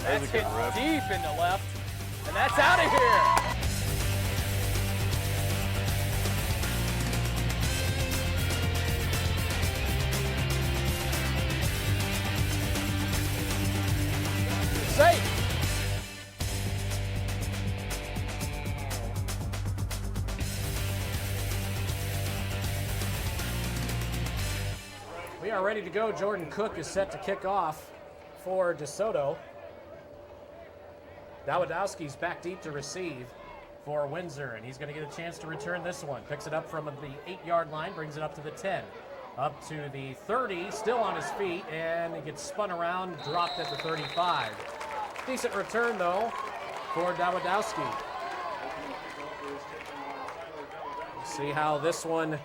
That's hit deep into left, and that's out of here. Safe. We are ready to go. Jordan Cook is set to kick off for DeSoto. Dawidowski's back deep to receive for Windsor, and he's going to get a chance to return this one. Picks it up from the 8-yard line, brings it up to the 10. Up to the 30, still on his feet, and he gets spun around, dropped at the 35. Decent return, though, for Dawidowski. We'll see how this one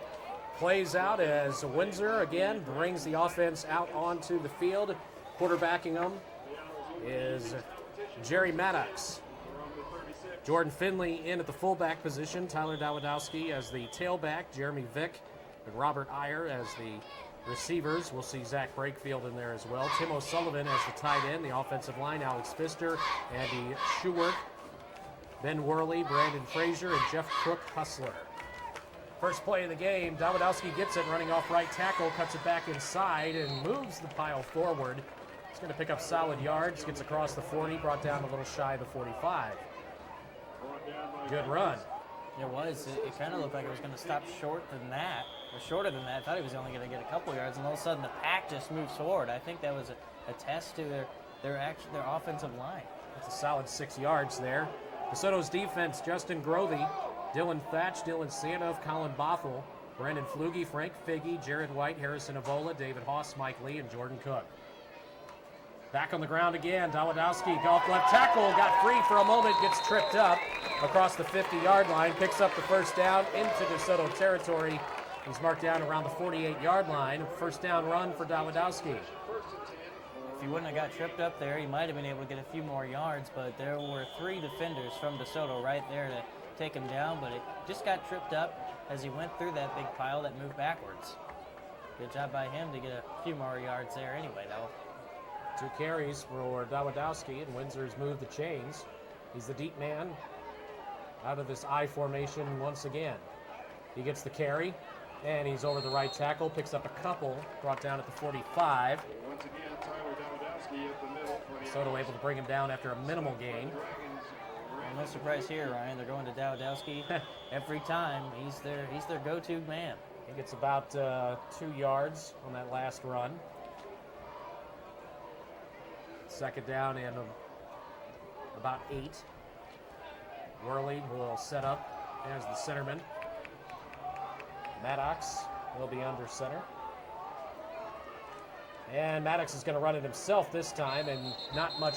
plays out as Windsor, again, brings the offense out onto the field. Quarterbacking them is Jerry Maddox. Jordan Finley in at the fullback position. Tyler Dawidowski as the tailback. Jeremy Vick and Robert Iyer as the receivers. We'll see Zach Brakefield in there as well. Tim O'Sullivan as the tight end. The offensive line, Alex Pfister, Andy Schuwert, Ben Worley, Brandon Frazier, and Jeff Crook Hustler. First play of the game, Dawidowski gets it, running off right tackle, cuts it back inside, and moves the pile forward. He's going to pick up solid yards, gets across the 40, brought down a little shy of the 45. Good run. It was. It kind of looked like it was going to stop shorter than that. I thought he was only going to get a couple yards, and all of a sudden the pack just moves forward. I think that was a test to their offensive line. That's a solid 6 yards there. DeSoto's defense, Justin Grovey, Dylan Thatch, Dylan Sanoff, Colin Bothell, Brandon Flugie, Frank Figge, Jared White, Harrison Avola, David Haas, Mike Lee, and Jordan Cook. Back on the ground again, Dawidowski, golf left tackle, got free for a moment, gets tripped up across the 50-yard line, picks up the first down into DeSoto territory. He's marked down around the 48-yard line. First down run for Dawidowski. If he wouldn't have got tripped up there, he might have been able to get a few more yards, but there were 3 defenders from DeSoto right there to take him down, but it just got tripped up as he went through that big pile that moved backwards. Good job by him to get a few more yards there anyway, though. 2 carries for Dawidowski, and Windsor's moved the chains. He's the deep man out of this I formation once again. He gets the carry, and he's over the right tackle, picks up a couple, brought down at the 45. Once again, Tyler Dawidowski at the middle. DeSoto able to bring him down after a minimal gain. Well, no surprise here, Ryan. They're going to Dawidowski every time. He's their go-to man. He gets about 2 yards on that last run. Second down and about 8. Worley will set up as the centerman. Maddox will be under center. And Maddox is going to run it himself this time, and not much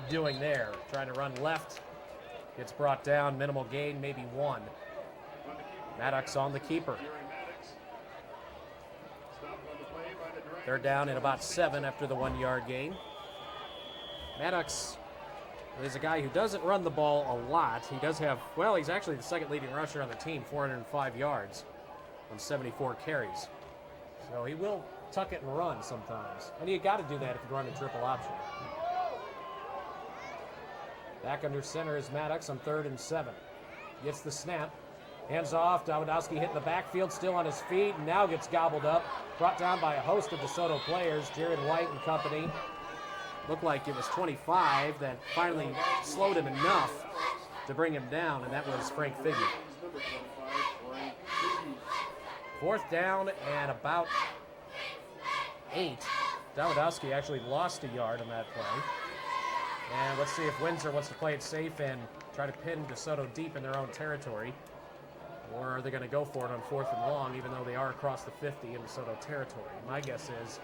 doing there. Trying to run left. Gets brought down, minimal gain, maybe 1. Maddox on the keeper. They're down in about 7 after the 1-yard gain. Maddox is a guy who doesn't run the ball a lot. He does have, well, he's actually the second leading rusher on the team, 405 yards on 74 carries. So he will tuck it and run sometimes. And you got to do that if you run a triple option. Back under center is Maddox on 3rd and 7. Gets the snap. Hands off. Dawidowski hitting the backfield, still on his feet, and now gets gobbled up. Brought down by a host of DeSoto players, Jared White and company. Looked like it was 25 that finally slowed him enough to bring him down, and that was Frank Figge. 4th down and about 8. Dawidowski actually lost a yard on that play. And let's see if Windsor wants to play it safe and try to pin DeSoto deep in their own territory. Or are they going to go for it on 4th and long, even though they are across the 50 in DeSoto territory? My guess is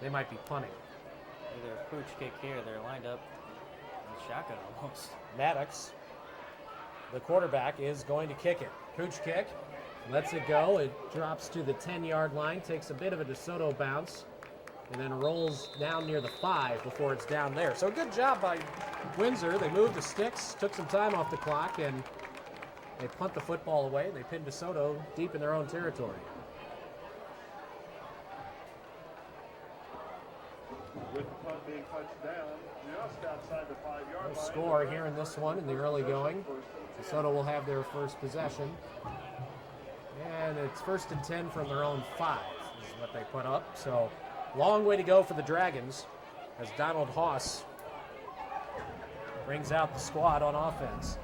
they might be punting. Either a pooch kick here. They're lined up in shotgun almost. Maddox, the quarterback, is going to kick it. Pooch kick. Lets it go. It drops to the 10-yard line, takes a bit of a DeSoto bounce, and then rolls down near the 5 before it's down there. So good job by Windsor. They moved the sticks, took some time off the clock, and they punt the football away. They pinned DeSoto deep in their own territory. With the punt being touched down just outside the 5-yard No line. score here in this one in the early going. DeSoto will have their first possession. And it's 1st and 10 from their own 5 is what they put up. So long way to go for the Dragons as Donald Haas brings out the squad on offense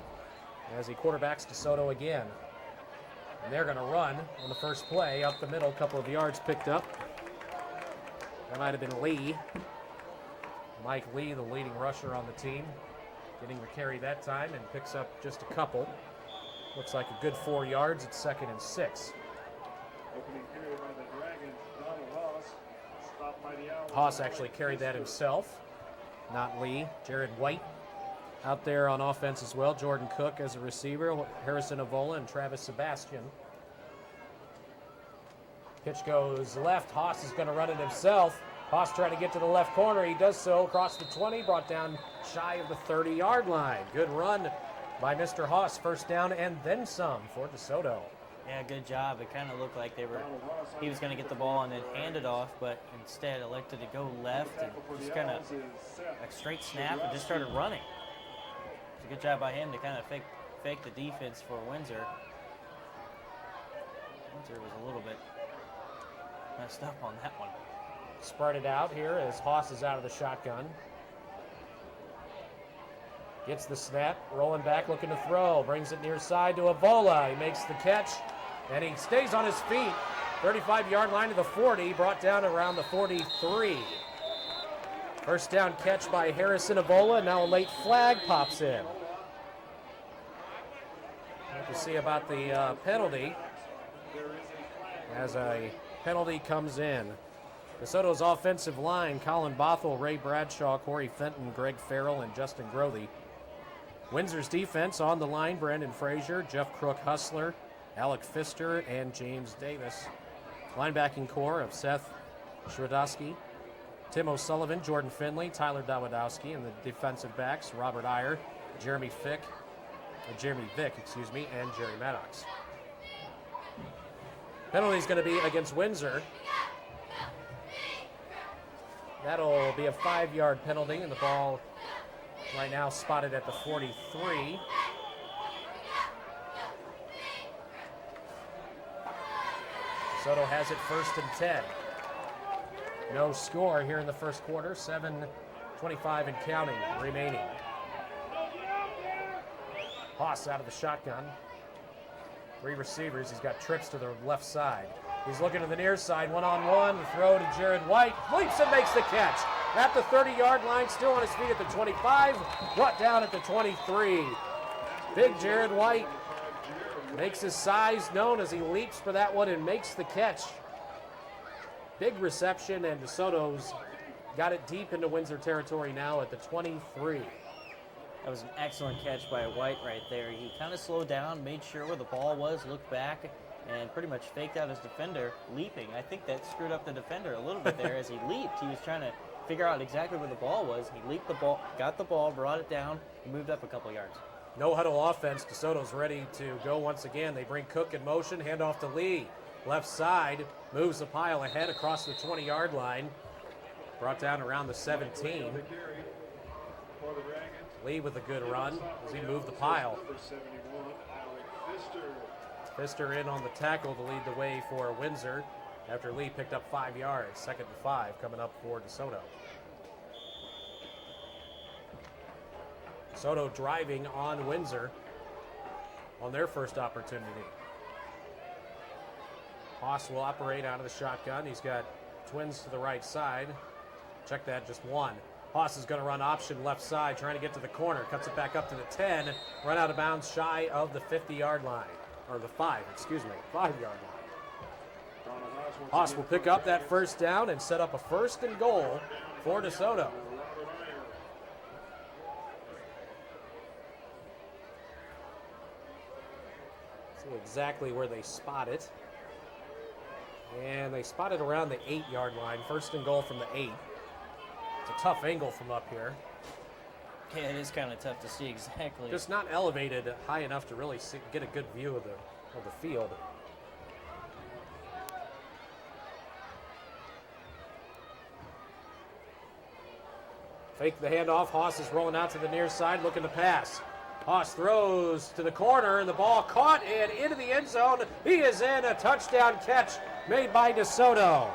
as he quarterbacks DeSoto again. And they're going to run on the first play up the middle, couple of yards picked up. That might have been Lee. Mike Lee, the leading rusher on the team, getting the carry that time and picks up just a couple. Looks like a good 4 yards. It's 2nd and 6. Opening carry by the Dragons, Donald Haas. Stopped by the Owls. Haas actually carried that himself, not Lee. Jared White out there on offense as well. Jordan Cook as a receiver, Harrison Avola and Travis Sebastian. Pitch goes left. Haas is going to run it himself. Haas trying to get to the left corner. He does so across the 20, brought down shy of the 30-yard line. Good run by Mr. Haas. First down and then some for DeSoto. Yeah, good job. It kind of looked like he was going to get the ball and then hand it off, but instead elected to go left and just kind of a straight snap and just started running. It's a good job by him to kind of fake the defense for Windsor. Windsor was a little bit messed up on that one. Spread it out here as Haas is out of the shotgun. Gets the snap, rolling back, looking to throw. Brings it near side to Avola. He makes the catch, and he stays on his feet. 35-yard line to the 40, brought down around the 43. First down catch by Harrison Avola. Now a late flag pops in. We'll have to see about the penalty as a penalty comes in. DeSoto's offensive line, Colin Bothell, Ray Bradshaw, Corey Fenton, Greg Farrell, and Justin Grothy. Windsor's defense on the line, Brandon Frazier, Jeff Crook Hustler, Alec Pfister, and James Davis. Linebacking core of Seth Schradowski, Tim O'Sullivan, Jordan Finley, Tyler Dawidowski, and the defensive backs, Robert Iyer, Jeremy Vick, and Jerry Maddox. Penalty is going to be against Windsor. That'll be a 5-yard penalty, and the ball right now spotted at the 43. DeSoto has it 1st and 10. No score here in the first quarter. 7:25 and counting remaining. Haas out of the shotgun. 3 receivers. He's got trips to the left side. He's looking to the near side, one-on-one, throw to Jared White, leaps and makes the catch. At the 30-yard line, still on his feet at the 25, brought down at the 23. Big Jared White makes his size known as he leaps for that one and makes the catch. Big reception, and DeSoto's got it deep into Windsor territory now at the 23. That was an excellent catch by White right there. He kind of slowed down, made sure where the ball was, looked back, and pretty much faked out his defender leaping. I think that screwed up the defender a little bit there as he leaped. He was trying to figure out exactly where the ball was. He leaped the ball, got the ball, brought it down, and moved up a couple yards. No huddle offense. DeSoto's ready to go once again. They bring Cook in motion, handoff to Lee. Left side, moves the pile ahead across the 20-yard line. Brought down around the 17. Lee with a good run as he moved the pile. Pfister in on the tackle to lead the way for Windsor after Lee picked up 5 yards. 2nd and 5 coming up for DeSoto. DeSoto driving on Windsor on their first opportunity. Haas will operate out of the shotgun. He's got twins to the right side. Check that, just one. Haas is going to run option left side, trying to get to the corner. Cuts it back up to the 10. Run out of bounds shy of the 50-yard line. Or the 5-yard line. Haas will pick up that first down and set up a 1st and goal for DeSoto. See exactly where they spot it. And they spot it around the 8-yard line. 1st and goal from the 8. It's a tough angle from up here. Yeah, it is kind of tough to see exactly. Just not elevated high enough to really get a good view of the field. Fake the handoff. Haas is rolling out to the near side, looking to pass. Haas throws to the corner, and the ball caught and into the end zone. He is in. A touchdown catch made by DeSoto.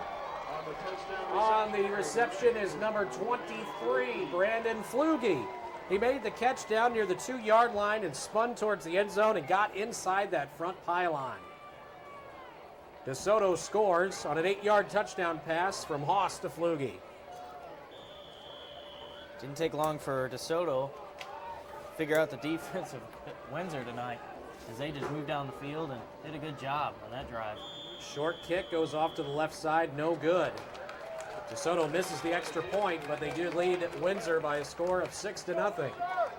On the reception is number 23, Brandon Flugie. He made the catch down near the 2-yard line and spun towards the end zone and got inside that front pylon. DeSoto scores on an 8-yard touchdown pass from Haas to Flugie. Didn't take long for DeSoto to figure out the defense of Windsor tonight, as they just moved down the field and did a good job on that drive. Short kick goes off to the left side, no good. DeSoto misses the extra point, but they do lead Windsor by a score of 6-0.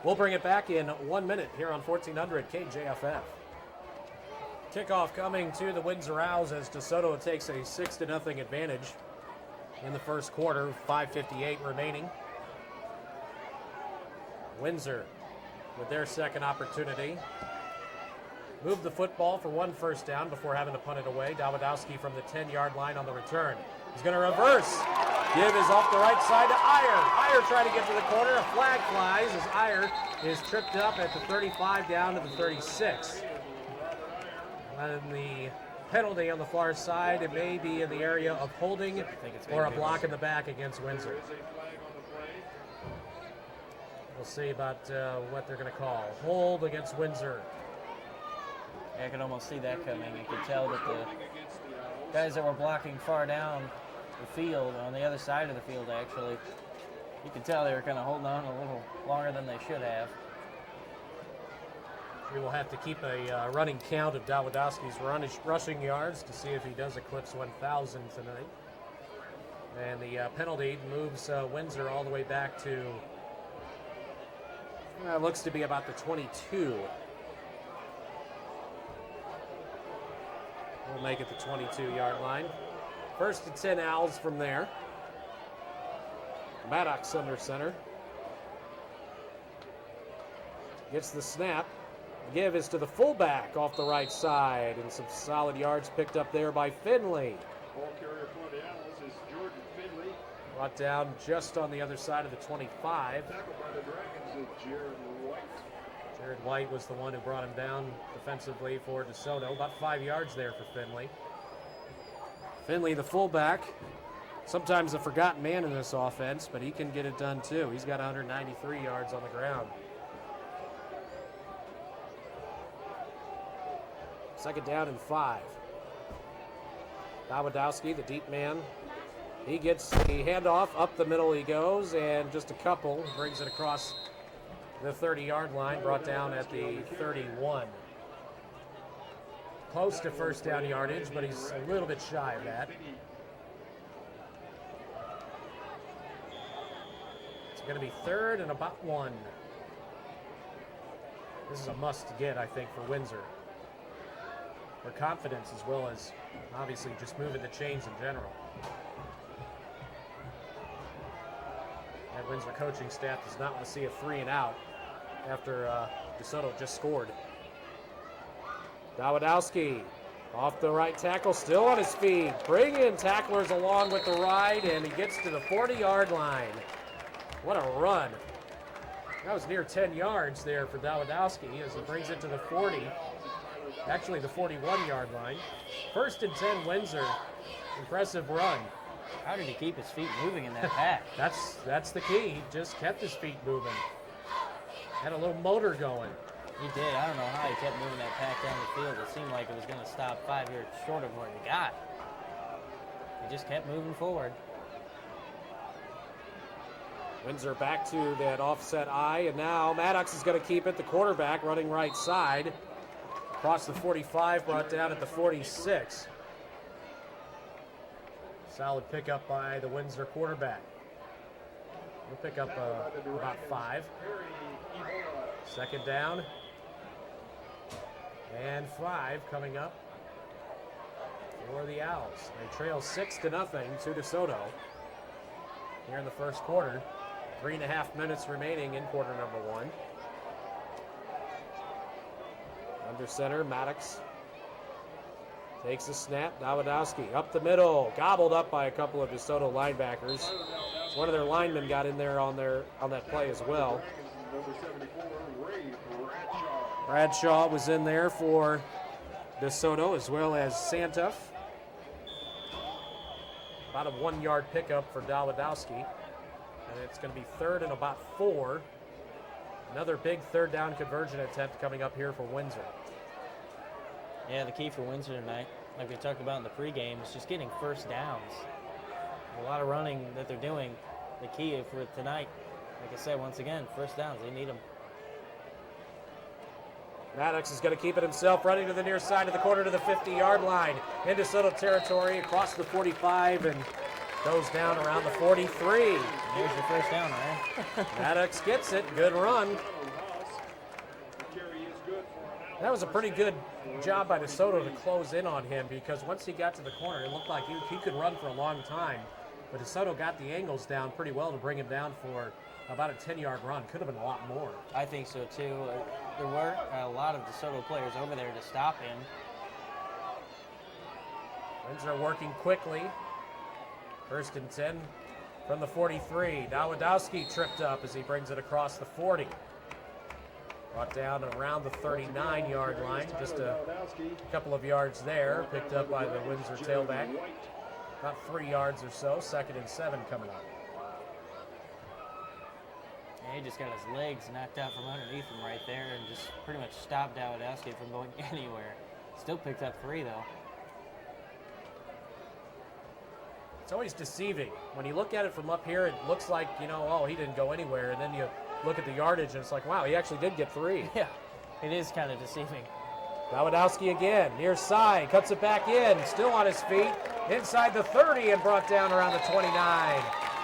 We'll bring it back in 1 minute here on 1400 KJFF. Kickoff coming to the Windsor Owls as DeSoto takes a 6-0 advantage in the first quarter, 5:58 remaining. Windsor with their second opportunity. Moved the football for 1 first down before having to punt it away. Dawidowski from the 10-yard line on the return. He's going to reverse. Give is off the right side to Iyer. Iyer trying to get to the corner. A flag flies as Iyer is tripped up at the 35 down to the 36. And the penalty on the far side, it may be in the area of holding or a block in the back against Windsor. We'll see about what they're going to call. Hold against Windsor. I could almost see that coming. You could tell that the guys that were blocking far down the field, on the other side of the field actually, you could tell they were kind of holding on a little longer than they should have. We will have to keep a running count of Dawidowski's rushing yards to see if he does eclipse 1,000 tonight. And the penalty moves Windsor all the way back to, looks to be about the 22. We'll make it the 22-yard line. First and 10 Owls from there. Maddox under center. Gets the snap. Give is to the fullback off the right side, and some solid yards picked up there by Finley. Ball carrier for the Owls is Jordan Finley. Brought down just on the other side of the 25. Tackled by the Dragons is Jared White. Jared White was the one who brought him down defensively for DeSoto. About 5 yards there for Finley. Finley, the fullback, sometimes a forgotten man in this offense, but he can get it done too. He's got 193 yards on the ground. Second down and 5. Dawidowski, the deep man. He gets the handoff. Up the middle he goes, and just a couple. Brings it across the 30-yard line, brought down at the 31. Close to first down yardage, but he's a little bit shy of that. It's going to be third and about 1. This is a must-get, I think, for Windsor. For confidence as well as obviously just moving the chains in general. That Windsor coaching staff does not want to see a 3 and out after DeSoto just scored. Dawidowski off the right tackle, still on his feet. Bringing tacklers along with the ride, and he gets to the 40-yard line. What a run. That was near 10 yards there for Dawidowski as he brings it to the 40. Actually, the 41-yard line. First and 10, Windsor. Impressive run. How did he keep his feet moving in that pack? That's the key. He just kept his feet moving. Had a little motor going. He did. I don't know how he kept moving that pack down the field. It seemed like it was going to stop 5 yards short of where he got. He just kept moving forward. Windsor back to that offset eye, and now Maddox is going to keep it. The quarterback running right side. Across the 45, brought down at the 46. Solid pickup by the Windsor quarterback. We'll pick up about 5. Second down. And 5 coming up for the Owls. They trail 6-0 to DeSoto here in the first quarter. 3.5 minutes remaining in quarter number 1. Under center, Maddox takes the snap. Dawidowski up the middle, gobbled up by a couple of DeSoto linebackers. One of their linemen got in there on that play as well. Number 74, Ray Bradshaw. Bradshaw was in there for DeSoto as well as Santa. About a 1-yard pickup for Dawidowski. And it's going to be 3rd and about 4. Another big 3rd down conversion attempt coming up here for Windsor. Yeah, the key for Windsor tonight, like we talked about in the pregame, is just getting first downs. A lot of running that they're doing. The key for tonight, like I said, once again, first downs, they need them. Maddox is going to keep it himself, running to the near side of the corner to the 50-yard line. Into DeSoto territory, across the 45, and goes down around the 43. There's your first down, Ryan. Maddox gets it. Good run. That was a pretty good job by DeSoto to close in on him, because once he got to the corner, it looked like he could run for a long time. But DeSoto got the angles down pretty well to bring him down for about a 10-yard run. Could have been a lot more. I think so, too. There were a lot of DeSoto players over there to stop him. Windsor working quickly. 1st and 10 from the 43. Dawidowski tripped up as he brings it across the 40. Brought down around the 39-yard line. Just a couple of yards there. Picked up by the Windsor tailback. About 3 yards or so. 2nd and 7 coming up. Yeah, he just got his legs knocked out from underneath him right there and just pretty much stopped Dawidowski from going anywhere. Still picked up 3, though. It's always deceiving. When you look at it from up here, it looks like, oh, he didn't go anywhere. And then you look at the yardage, and it's like, wow, he actually did get 3. Yeah, it is kind of deceiving. Dawidowski again, near side, cuts it back in, still on his feet, inside the 30 and brought down around the 29.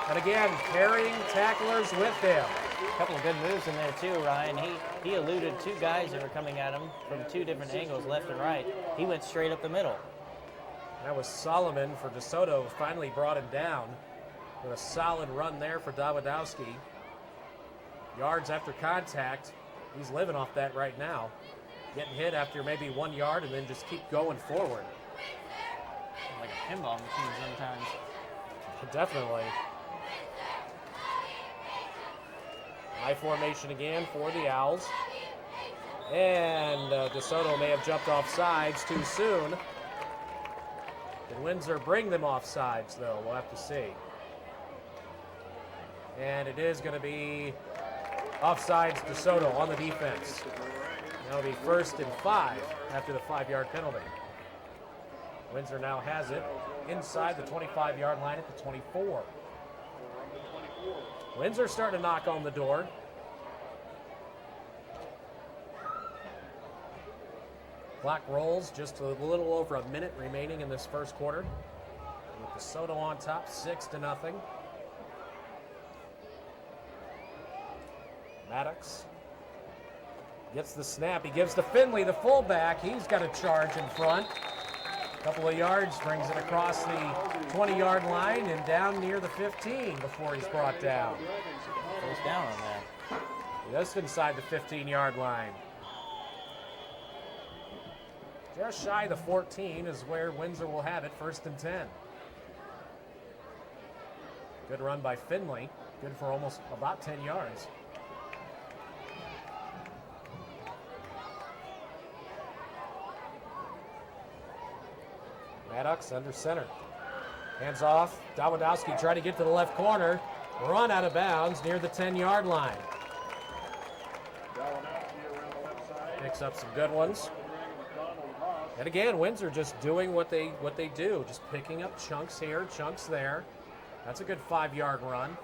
And again, carrying tacklers with him. A couple of good moves in there too, Ryan. He eluded 2 guys that were coming at him from 2 different angles, left and right. He went straight up the middle. That was Solomon for DeSoto, who finally brought him down with a solid run there for Dawidowski. Yards after contact, he's living off that right now. Getting hit after maybe 1 yard and then just keep going forward. Like a pinball machine sometimes. Definitely. High formation again for the Owls. And DeSoto may have jumped off sides too soon. Did Windsor bring them off sides, though? We'll have to see. And it is going to be offsides DeSoto on the defense. That'll be 1st and 5 after the 5-yard penalty. Windsor now has it inside the 25-yard line at the 24. Windsor starting to knock on the door. Clock rolls, just a little over a minute remaining in this first quarter. With DeSoto on top, 6-0. Maddox gets the snap. He gives to Finley, the fullback. He's got a charge in front. A couple of yards, brings it across the 20-yard line and down near the 15 before he's brought down. First down on that. Just inside the 15-yard line. Just shy of the 14 is where Windsor will have it, 1st and 10. Good run by Finley. Good for almost about 10 yards. Maddox under center. Hands off. Dawidowski trying to get to the left corner. Run out of bounds near the 10-yard line. Picks up some good ones. And again, Windsor just doing what they do, just picking up chunks here, chunks there. That's a good 5-yard run.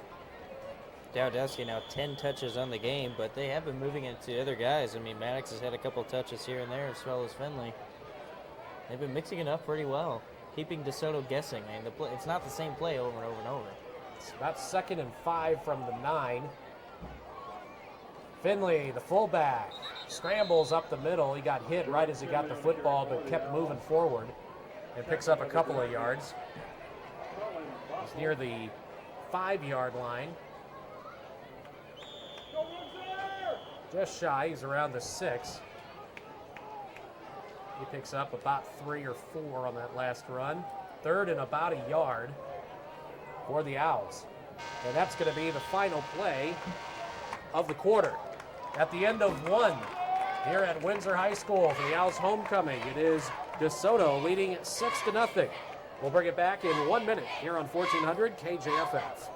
Dawidowski now 10 touches on the game, but they have been moving it to other guys. I mean, Maddox has had a couple touches here and there, as well as Finley. They've been mixing it up pretty well, keeping DeSoto guessing. I mean, it's not the same play over and over and over. It's about 2nd and 5 from the 9. Finley, the fullback, scrambles up the middle. He got hit right as he got the football, but kept moving forward and picks up a couple of yards. He's near the 5-yard line. Just shy, he's around the 6. He picks up about 3 or 4 on that last run. 3rd and about a yard for the Owls. And that's going to be the final play of the quarter. At the end of one here at Windsor High School for the Owls homecoming, it is DeSoto leading 6-0. We'll bring it back in 1 minute here on 1400 KJFF.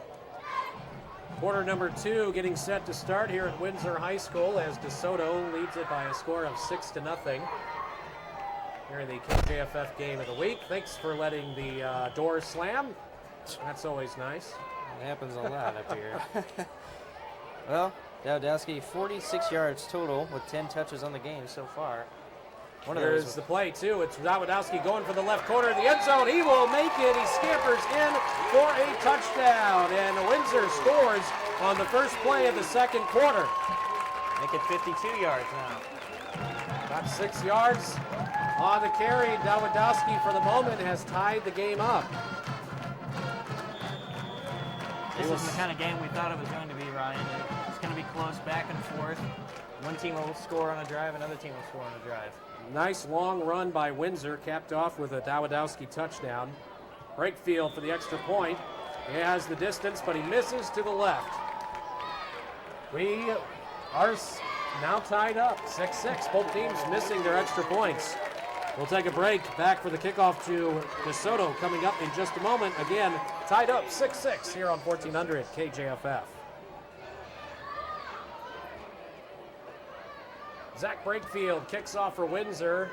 Quarter number 2 getting set to start here at Windsor High School as DeSoto leads it by a score of 6-0. Here in the KJFF game of the week. Thanks for letting the door slam. That's always nice. It happens a lot up here. Well, Dowdowski, 46 yards total with 10 touches on the game so far. Here's the play, too. It's Dowdowski going for the left corner of the end zone. He will make it. He scampers in for a touchdown. And Windsor scores on the first play of the second quarter. Make it 52 yards now. About 6 yards on the carry. Dowdowski, for the moment, has tied the game up. This is the kind of game we thought it was going to be, Ryan. It's going to be close, back and forth. One team will score on a drive, another team will score on a drive. Nice long run by Windsor, capped off with a Dowdowski touchdown. Brakefield for the extra point. He has the distance, but he misses to the left. We are now tied up, 6-6. Both teams missing their extra points. We'll take a break. Back for the kickoff to DeSoto coming up in just a moment. Again, tied up 6-6 here on 1400 KJFF. Zach Brakefield kicks off for Windsor.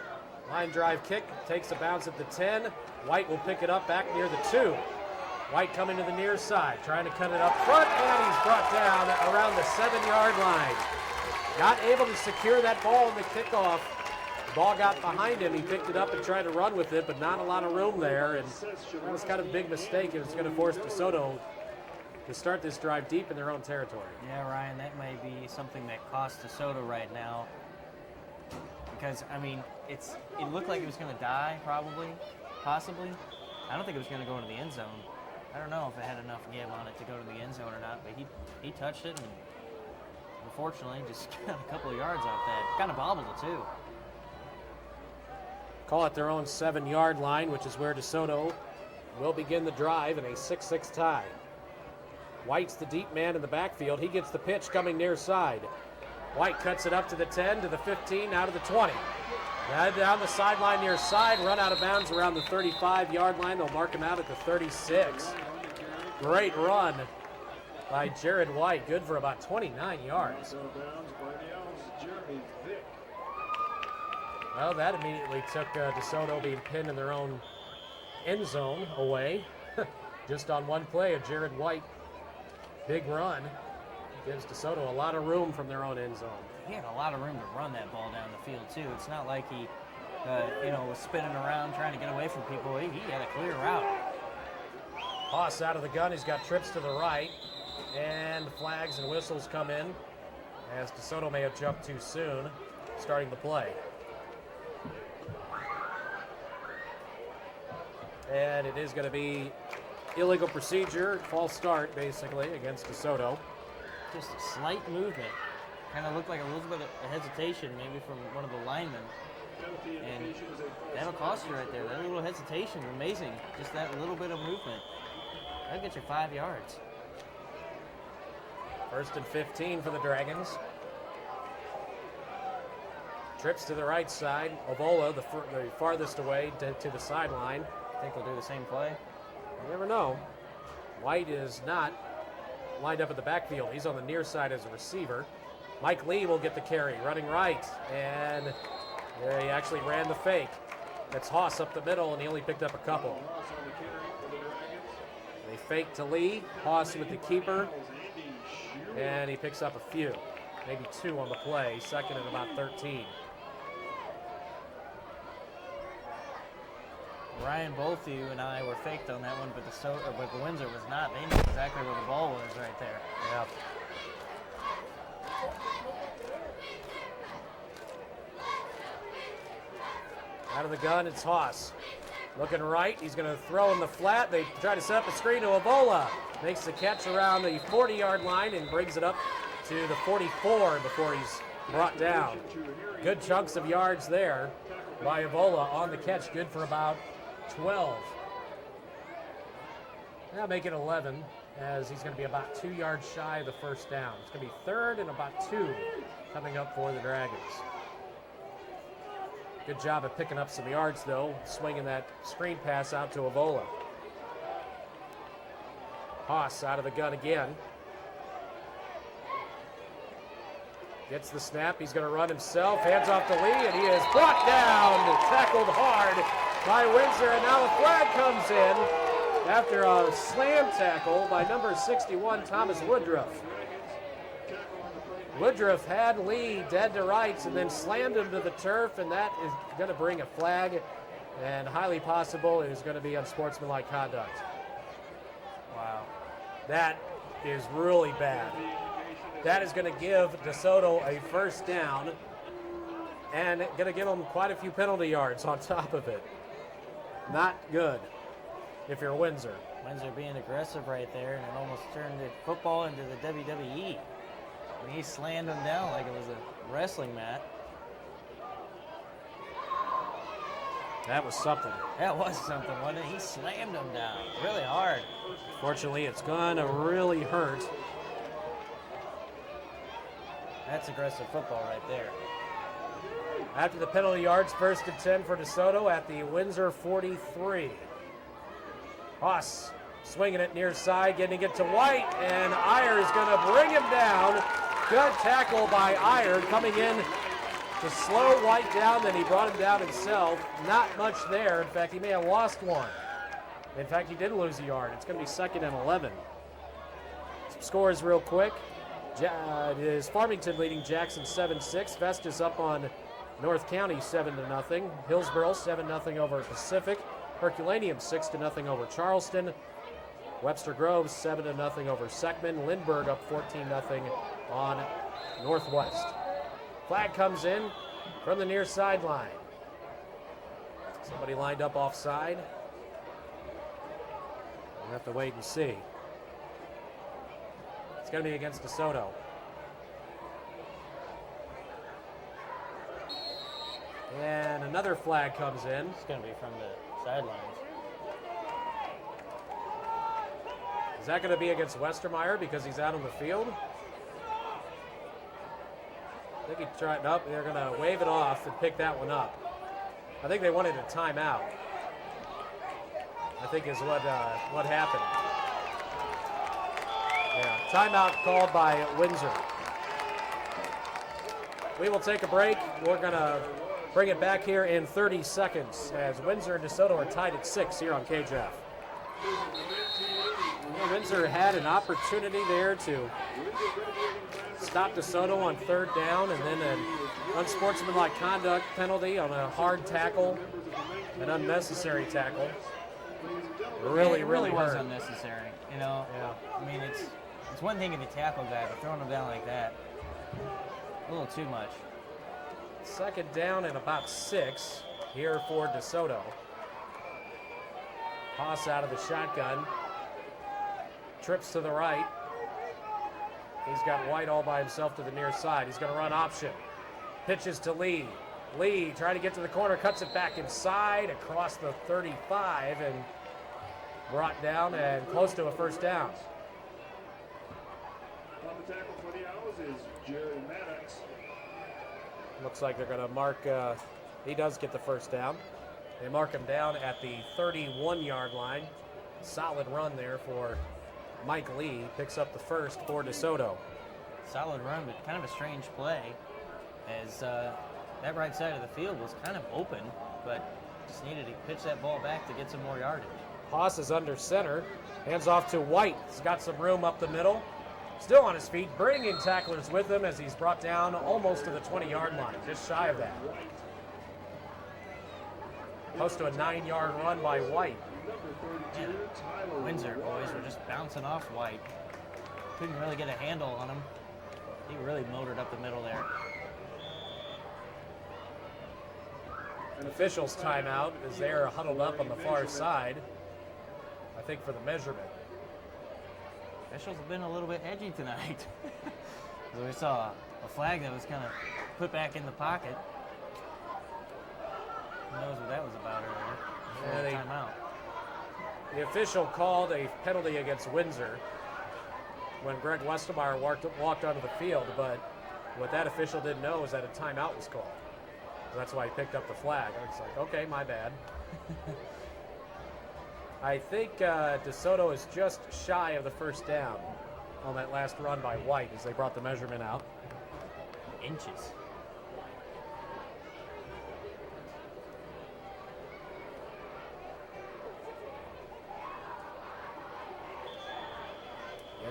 Line drive kick, takes a bounce at the 10. White will pick it up back near the 2. White coming to the near side, trying to cut it up front, and he's brought down around the 7-yard line. Not able to secure that ball in the kickoff. The ball got behind him. He picked it up and tried to run with it, but not a lot of room there. And that was kind of a big mistake. It was going to force DeSoto to start this drive deep in their own territory. Yeah, Ryan, that may be something that costs DeSoto right now. Because, I mean, it looked like it was going to die, probably, possibly. I don't think it was going to go into the end zone. I don't know if it had enough give on it to go to the end zone or not, but he touched it and unfortunately just got a couple of yards off that. Kind of bobbled it, too. Call it their own 7-yard line, which is where DeSoto will begin the drive in a 6-6 tie. White's the deep man in the backfield. He gets the pitch coming near side. White cuts it up to the 10, to the 15, out of the 20. Head down the sideline near side, run out of bounds around the 35-yard line. They'll mark him out at the 36. Great run by Jared White, good for about 29 yards. Well, that immediately took DeSoto being pinned in their own end zone away. Just on one play of Jared White. Big run. Gives DeSoto a lot of room from their own end zone. He had a lot of room to run that ball down the field, too. It's not like he, was spinning around trying to get away from people. He had a clear route. Haas out of the gun. He's got trips to the right. And flags and whistles come in as DeSoto may have jumped too soon, starting the play. And it is going to be illegal procedure, false start, basically, against DeSoto. Just a slight movement. Kind of looked like a little bit of hesitation, maybe from one of the linemen. And that'll cost you right there. That little hesitation, amazing. Just that little bit of movement. That'll get you 5 yards. First and 15 for the Dragons. Trips to the right side. Ovola, the farthest away to the sideline. I think we'll do the same play. You never know. White is not lined up at the backfield. He's on the near side as a receiver. Mike Lee will get the carry, running right. And there he actually ran the fake. That's Haas up the middle, and he only picked up a couple. They fake to Lee. Haas with the keeper. And he picks up a few. Maybe 2 on the play. Second and about 13. Ryan, both of you and I were faked on that one, but the Windsor was not. They knew exactly where the ball was right there. Yeah. Out of the gun, it's Haas. Looking right, he's going to throw in the flat. They try to set up a screen to Avola. Makes the catch around the 40-yard line and brings it up to the 44 before he's brought down. Good chunks of yards there by Avola on the catch. Good for about 12. Now make it 11. as he's going to be about 2 yards shy of the first down. It's going to be 3rd and about 2 coming up for the Dragons. Good job of picking up some yards, though, swinging that screen pass out to Avola. Haas out of the gun again. Gets the snap. He's going to run himself. Hands off to Lee, and he is brought down, tackled hard by Windsor, and now the flag comes in after a slam tackle by number 61, Thomas Woodruff. Woodruff had Lee dead to rights and then slammed him to the turf, and that is going to bring a flag, and highly possible it is going to be unsportsmanlike conduct. Wow. That is really bad. That is going to give DeSoto a first down and going to give them quite a few penalty yards on top of it. Not good if you're Windsor. Windsor being aggressive right there, and it almost turned the football into the WWE. I mean, he slammed him down like it was a wrestling mat. That was something. That was something, wasn't it? He slammed him down really hard. Fortunately, it's going to really hurt. That's aggressive football right there. After the penalty yards, 1st and 10 for DeSoto at the Windsor 43. Haas swinging it near side, getting it to White, and Iyer is going to bring him down. Good tackle by Iyer, coming in to slow White down, then he brought him down himself. Not much there. In fact, he may have lost one. In fact, he did lose a yard. It's going to be 2nd and 11. Some scores real quick. It is Farmington leading Jackson 7-6. Vestas up on North County 7-0. Hillsboro 7-0 over Pacific. Herculaneum 6-0 over Charleston. Webster Groves 7-0 over Seckman. Lindbergh up 14-0 on Northwest. Flag comes in from the near sideline. Somebody lined up offside. We'll have to wait and see. It's going to be against DeSoto. And another flag comes in. It's going to be from the sidelines. Is that going to be against Westermeyer because he's out on the field? I think he tried up. They're going to wave it off and pick that one up. I think they wanted a timeout. I think is what happened. Yeah, timeout called by Windsor. We will take a break. We're going to bring it back here in 30 seconds as Windsor and DeSoto are tied at 6 here on KJFF. Windsor had an opportunity there to stop DeSoto on 3rd down, and then an unsportsmanlike conduct penalty on a hard tackle, an unnecessary tackle. Really was hurt. unnecessary. You know, Yeah. I mean, it's one thing if you tackle a guy, but throwing him down like that, a little too much. 2nd down and about 6 here for DeSoto. Haas out of the shotgun. Trips to the right. He's got White all by himself to the near side. He's going to run option. Pitches to Lee. Lee trying to get to the corner, cuts it back inside across the 35 and brought down and close to a first down. On the tackle for the Owls is Jerry Maddox. Looks like they're going to mark, he does get the first down. They mark him down at the 31-yard line. Solid run there for Mike Lee. Picks up the first for DeSoto. Solid run, but kind of a strange play as that right side of the field was kind of open, but just needed to pitch that ball back to get some more yardage. Haas is under center. Hands off to White. He's got some room up the middle. Still on his feet, bringing tacklers with him as he's brought down almost to the 20-yard line, just shy of that. Close to a 9-yard run by White. Man, Windsor boys were just bouncing off White. Couldn't really get a handle on him. He really motored up the middle there. An official's timeout as they're huddled up on the far side, I think for the measurement. Officials have been a little bit edgy tonight. So we saw a flag that was kind of put back in the pocket. Who knows what that was about earlier? Yeah, Timeout. The official called a penalty against Windsor. when Greg Westermeyer walked onto the field, but what that official didn't know is that a timeout was called. That's why he picked up the flag. It's like, okay, my bad. I think DeSoto is just shy of the first down on that last run by White as they brought the measurement out. Inches.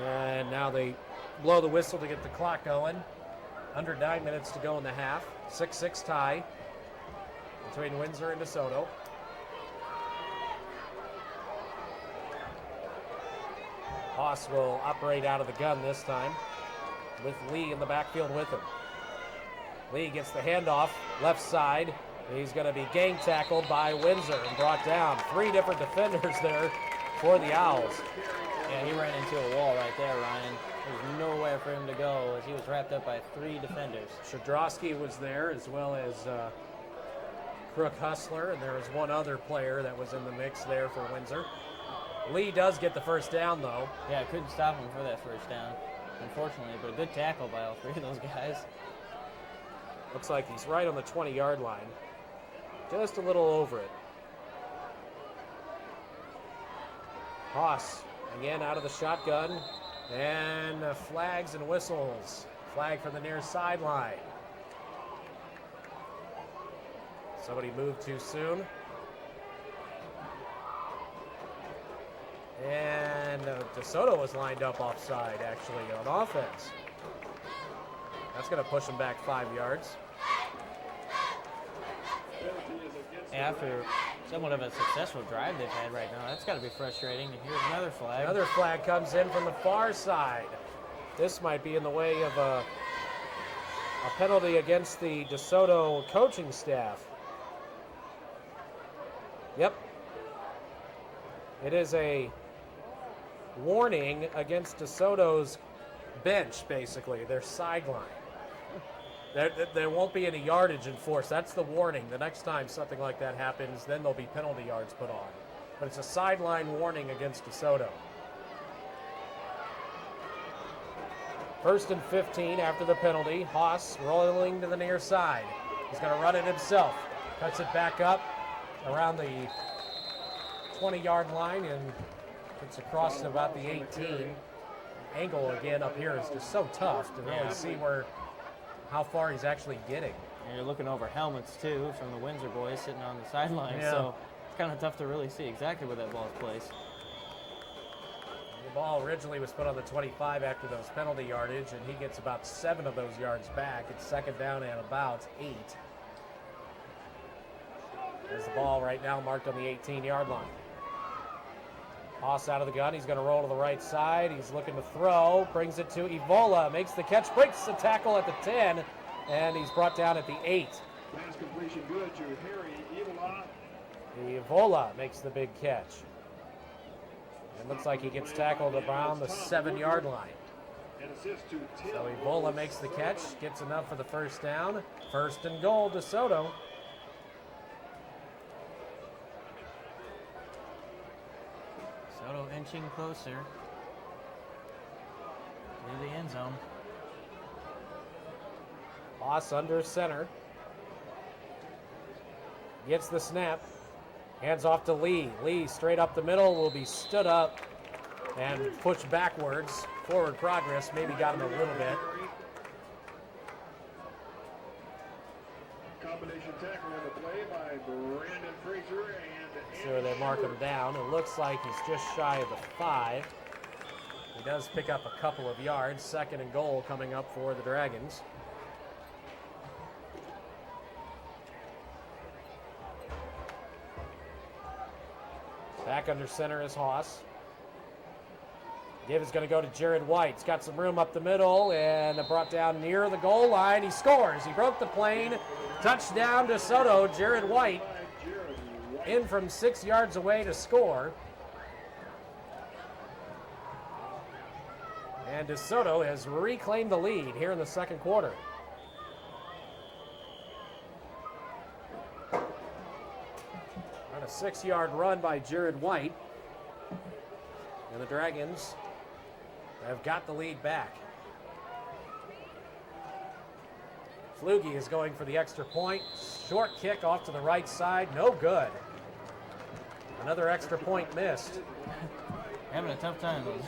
And now they blow the whistle to get the clock going. Under 9 minutes to go in the half. 6-6 tie between Windsor and DeSoto. Haas will operate out of the gun this time with Lee in the backfield with him. Lee gets the handoff, left side. He's going to be gang tackled by Windsor and brought down. 3 different defenders there for the Owls. Yeah, he ran into a wall right there, Ryan. There's nowhere for him to go as he was wrapped up by 3 defenders. Shadrowski was there, as well as Crook Hustler, and there was one other player that was in the mix there for Windsor. Lee does get the first down, though. Yeah, I couldn't stop him for that first down, unfortunately, but a good tackle by all 3 of those guys. Looks like he's right on the 20-yard line. Just a little over it. Haas, again, out of the shotgun. And flags and whistles. Flag from the near sideline. Somebody moved too soon. And DeSoto was lined up offside, actually, on offense. That's going to push him back 5 yards. After somewhat of a successful drive they've had right now, that's got to be frustrating. And here's another flag. Another flag comes in from the far side. This might be in the way of a penalty against the DeSoto coaching staff. Yep. It is a warning against DeSoto's bench, basically, their sideline. There won't be any yardage enforced. That's the warning. The next time something like that happens, then there'll be penalty yards put on. But it's a sideline warning against DeSoto. 1st and 15 after the penalty. Haas rolling to the near side. He's going to run it himself. Cuts it back up around the 20-yard line and gets across to about the 18. Angle again up here is just so tough to really see how far he's actually getting. And you're looking over helmets, too, from the Windsor boys sitting on the sideline. Yeah. So it's kind of tough to really see exactly where that ball is placed. The ball originally was put on the 25 after those penalty yardage, and he gets about 7 of those yards back. It's 2nd down and about 8. There's the ball right now marked on the 18-yard line. Haas out of the gun. He's going to roll to the right side. He's looking to throw. Brings it to Evola. Makes the catch. Breaks the tackle at the 10. And he's brought down at the 8. Pass completion good to Harry Evola. Evola makes the big catch. It looks like he gets tackled around the 7-yard line. And assist to Tim. So Evola makes the catch. Gets enough for the first down. 1st and goal, DeSoto. Soto inching closer to the end zone. Haas under center. Gets the snap. Hands off to Lee. Lee straight up the middle will be stood up and pushed backwards. Forward progress maybe got him a little bit. Combination tackle on the play by Brandon Fraser and So they mark him down. It looks like he's just shy of the 5. He does pick up a couple of yards. 2nd and goal coming up for the Dragons. Back under center is Haas. Give is going to go to Jared White. He's got some room up the middle and brought down near the goal line. He scores. He broke the plane. Touchdown DeSoto. Jared White in from 6 yards away to score. And DeSoto has reclaimed the lead here in the 2nd quarter. On a 6-yard run by Jared White. And the Dragons have got the lead back. Flugie is going for the extra point. Short kick off to the right side, no good. Another extra point missed. Having a tough time with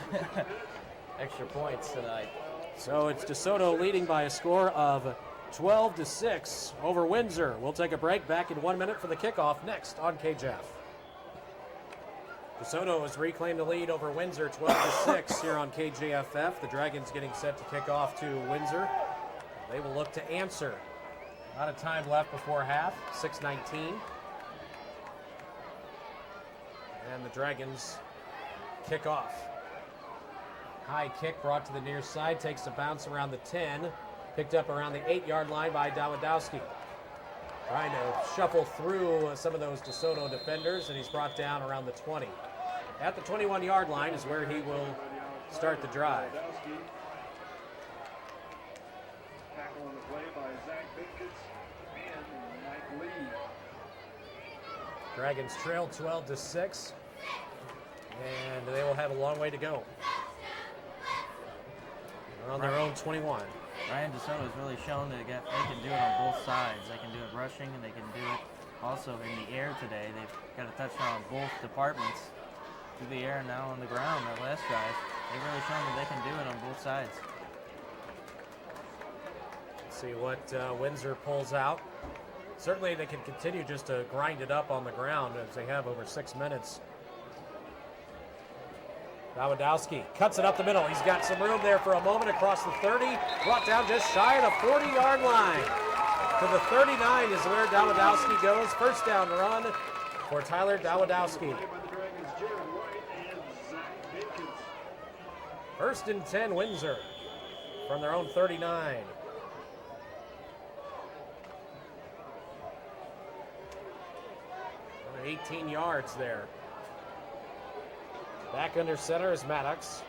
extra points tonight. So it's DeSoto leading by a score of 12-6 over Windsor. We'll take a break. Back in 1 minute for the kickoff next on KJF. DeSoto has reclaimed the lead over Windsor 12-6 here on KJFF. The Dragons getting set to kick off to Windsor. They will look to answer. Not a time left before half, 6:19. And the Dragons kick off. High kick brought to the near side, takes a bounce around the 10, picked up around the 8-yard line by Dawidowski. Trying to shuffle through some of those DeSoto defenders, and he's brought down around the 20. At the 21-yard line is where he will start the drive. Tackle on the play by Zach Binkins and Mike Lee. Dragons trail 12-6, and they will have a long way to go. They're on their own 21. Ryan DeSoto has really shown that they can do it on both sides. They can do it rushing, and they can do it also in the air today. They've got a touchdown on both departments, through the air and now on the ground that last drive. They've really shown that they can do it on both sides. Let's see what Windsor pulls out. Certainly they can continue just to grind it up on the ground as they have over 6 minutes. Dawidowski cuts it up the middle. He's got some room there for a moment across the 30. Brought down just shy of the 40-yard line. To the 39 is where Dawidowski goes. First down run for Tyler Dawidowski. First and 10, Windsor from their own 39. Another 18 yards there. Back under center is Maddox.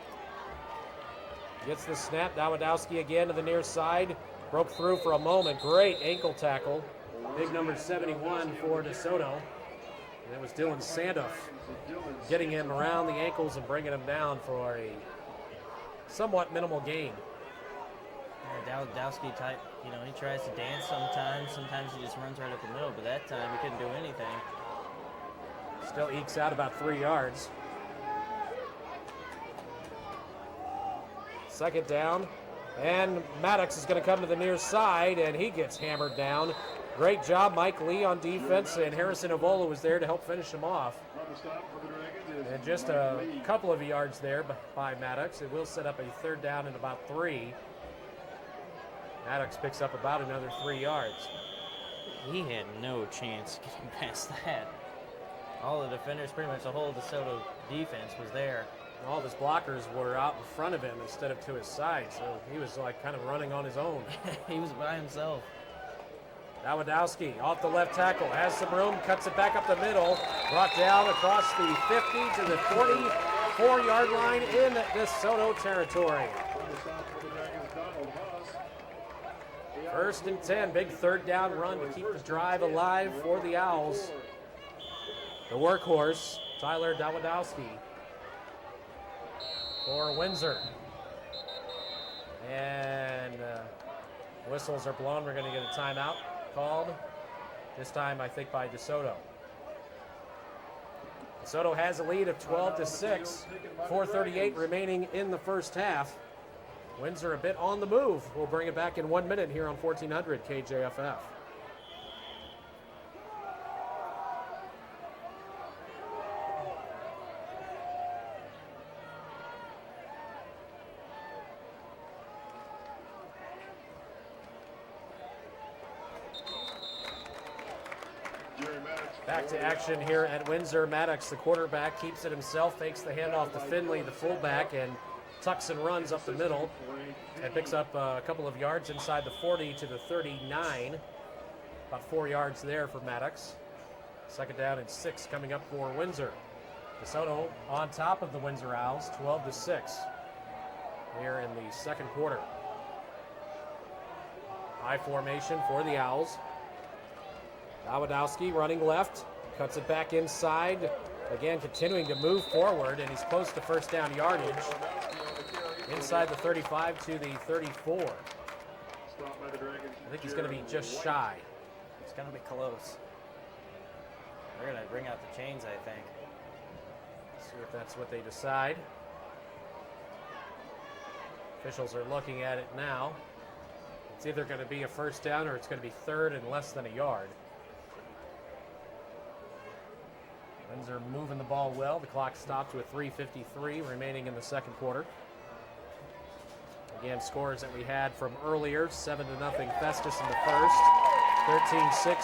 Gets the snap. Dawidowski again to the near side. Broke through for a moment. Great ankle tackle. Big number 71 for DeSoto. And it was Dylan Sandoff getting him around the ankles and bringing him down for a somewhat minimal gain. Yeah, Dawidowski type, he tries to dance sometimes. Sometimes he just runs right up the middle, but that time he couldn't do anything. Still ekes out about 3 yards. Second down, and Maddox is going to come to the near side, and he gets hammered down. Great job, Mike Lee on defense, and Harrison Avola was there to help finish him off. And just a couple of yards there by Maddox. It will set up a third down and about 3. Maddox picks up about another 3 yards. He had no chance getting past that. All the defenders, pretty much the whole DeSoto defense was there. All of his blockers were out in front of him instead of to his side, so he was like kind of running on his own. He was by himself. Dawidowski off the left tackle, has some room, cuts it back up the middle, brought down across the 50 to the 44-yard line in DeSoto territory. First and 10, big third down run to keep the drive alive for the Owls. The workhorse, Tyler Dawidowski for Windsor. And whistles are blown. We're going to get a timeout called. This time, I think, by DeSoto. DeSoto has a lead of 12-6. 4:38 remaining in the first half. Windsor a bit on the move. We'll bring it back in 1 minute here on 1400 KJFF. Back to action here at Windsor. Maddox, the quarterback, keeps it himself, fakes the handoff to Finley, the fullback, and tucks and runs up the middle and picks up a couple of yards inside the 40 to the 39. About 4 yards there for Maddox. Second down and 6 coming up for Windsor. DeSoto on top of the Windsor Owls, 12-6 here in the second quarter. High formation for the Owls. Dawidowski running left, cuts it back inside. Again, continuing to move forward, and he's close to first down yardage. inside the 35 to the 34. Stopped by the Dragons. I think he's going to be just shy. It's going to be close. They're going to bring out the chains, I think. See if that's what they decide. Officials are looking at it now. It's either going to be a first down or it's going to be third and less than a yard. Windsor moving the ball well. The clock stopped with 3:53 remaining in the second quarter. Again, scores that we had from earlier. 7-0 Festus in the first. 13-6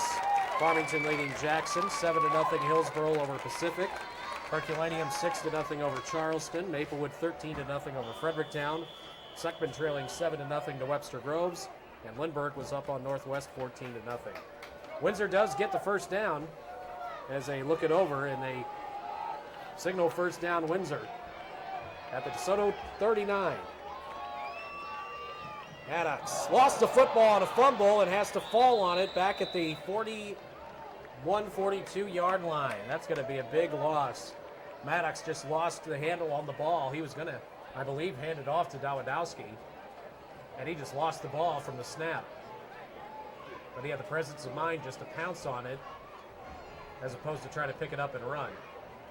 Farmington leading Jackson. 7-0 Hillsborough over Pacific. Herculaneum 6-0 over Charleston. Maplewood 13-0 over Fredericktown. Suckman trailing 7-0 to Webster Groves. And Lindbergh was up on Northwest 14-0. Windsor does get the first down as they look it over and they signal first down Windsor at the DeSoto 39. Maddox lost the football on a fumble and has to fall on it back at the 41-42 yard line. That's going to be a big loss. Maddox just lost the handle on the ball. He was going to, I believe, hand it off to Dawadowski, and he just lost the ball from the snap. But he had the presence of mind just to pounce on it as opposed to try to pick it up and run.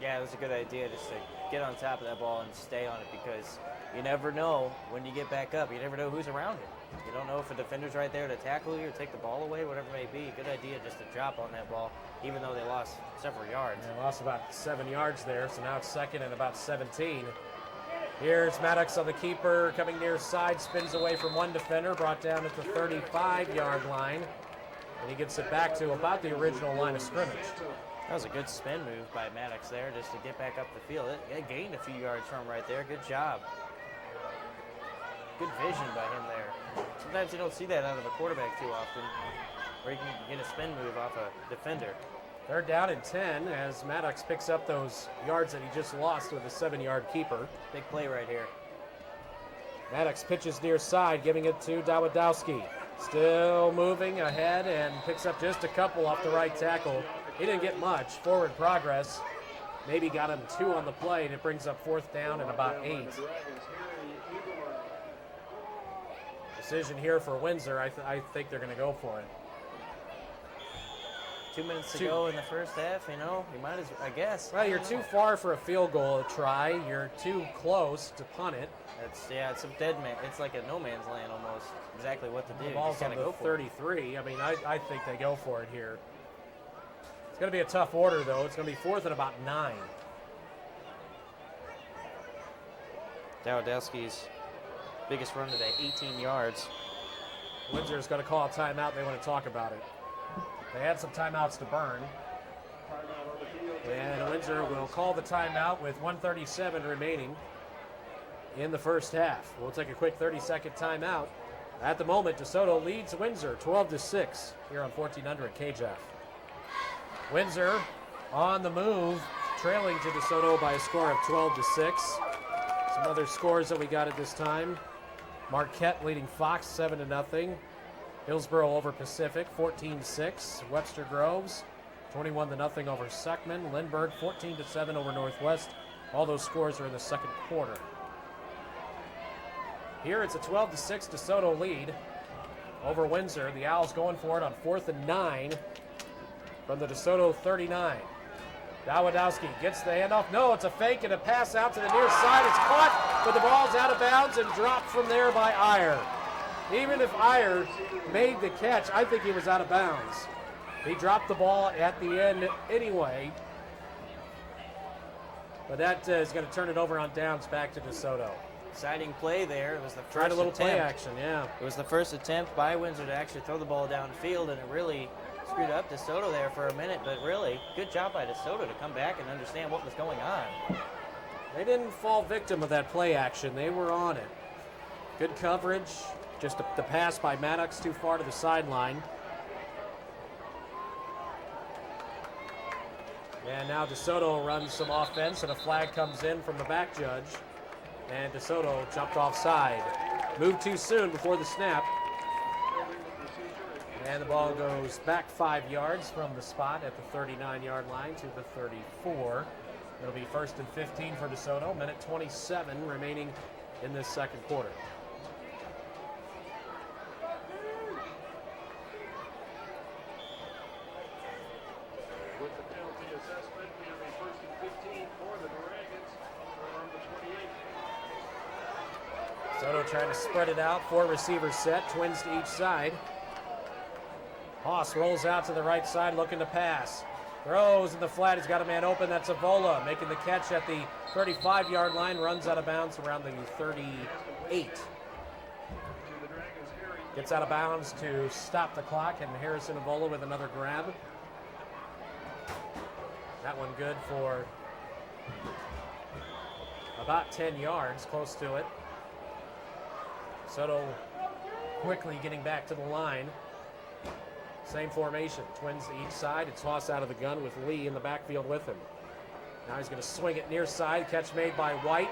Yeah, it was a good idea just to get on top of that ball and stay on it because you never know when you get back up. You never know who's around you. You don't know if a defender's right there to tackle you or take the ball away, whatever it may be. Good idea just to drop on that ball, even though they lost several yards. They lost about 7 yards there, so now it's second and about 17. Here's Maddox on the keeper, coming near side, spins away from one defender, brought down at the 35-yard line, and he gets it back to about the original line of scrimmage. That was a good spin move by Maddox there just to get back up the field. It gained a few yards from right there. Good job. Good vision by him there. Sometimes you don't see that out of a quarterback too often, where you can get a spin move off a defender. Third down and 10 as Maddox picks up those yards that he just lost with a 7-yard keeper. Big play right here. Maddox pitches near side, giving it to Dawadowski. Still moving ahead and picks up just a couple off the right tackle. He didn't get much. Forward progress. Maybe got him 2 on the play, and it brings up fourth down and about 8. Decision here for Windsor. I think they're going to go for it. 2 minutes to go in the first half, you know, you might as well, I guess. Well, you're too far for a field goal try. You're too close to punt it. It's a dead man. It's like a no man's land almost. Exactly what to do. The ball's on the 33. I mean, I think they go for it here. It's going to be a tough order, though. It's going to be fourth and about 9. Dawadowski's biggest run today, 18 yards. Windsor's going to call a timeout. They want to talk about it. They had some timeouts to burn. And Windsor will call the timeout with 1:37 remaining in the first half. We'll take a quick 30-second timeout. At the moment, DeSoto leads Windsor 12-6 here on 1400 KJFF. Windsor on the move, trailing to DeSoto by a score of 12-6. Some other scores that we got at this time. Marquette leading Fox 7-0. Hillsborough over Pacific 14-6. Webster Groves 21-0 over Suckman. Lindbergh 14-7 over Northwest. All those scores are in the second quarter. Here it's a 12-6 DeSoto lead over Windsor. The Owls going for it on 4th and 9 from the DeSoto 39. Dawadowski gets the handoff. No, it's a fake and a pass out to the near side. It's caught, but the ball's out of bounds and dropped from there by Iyer. Even if Iyer made the catch, I think he was out of bounds. He dropped the ball at the end anyway. But that is going to turn it over on downs back to DeSoto. Exciting play there. It was the first Tried a little attempt. play action, yeah. It was the first attempt by Windsor to actually throw the ball downfield, and it really screwed up DeSoto there for a minute. But really, good job by DeSoto to come back and understand what was going on. They didn't fall victim of that play action. They were on it. Good coverage. Just the pass by Maddox too far to the sideline. And now DeSoto runs some offense, and a flag comes in from the back judge. And DeSoto jumped offside. Moved too soon before the snap. And the ball goes back 5 yards from the spot at the 39-yard line to the 34. It'll be 1st and 15 for DeSoto. Minute 27 remaining in this second quarter. With the penalty assessment, it'll be 1st and 15 for the Dragons from the 28. Soto trying to spread it out. 4 receivers set, twins to each side. Haas rolls out to the right side looking to pass. Throws in the flat. He's got a man open. That's Avola making the catch at the 35-yard line. Runs out of bounds around the 38. Gets out of bounds to stop the clock, and Harrison Avola with another grab. That one good for about 10 yards, close to it. Soto quickly getting back to the line. Same formation, twins to each side. It's Haas out of the gun with Lee in the backfield with him. Now he's going to swing it near side. Catch made by White.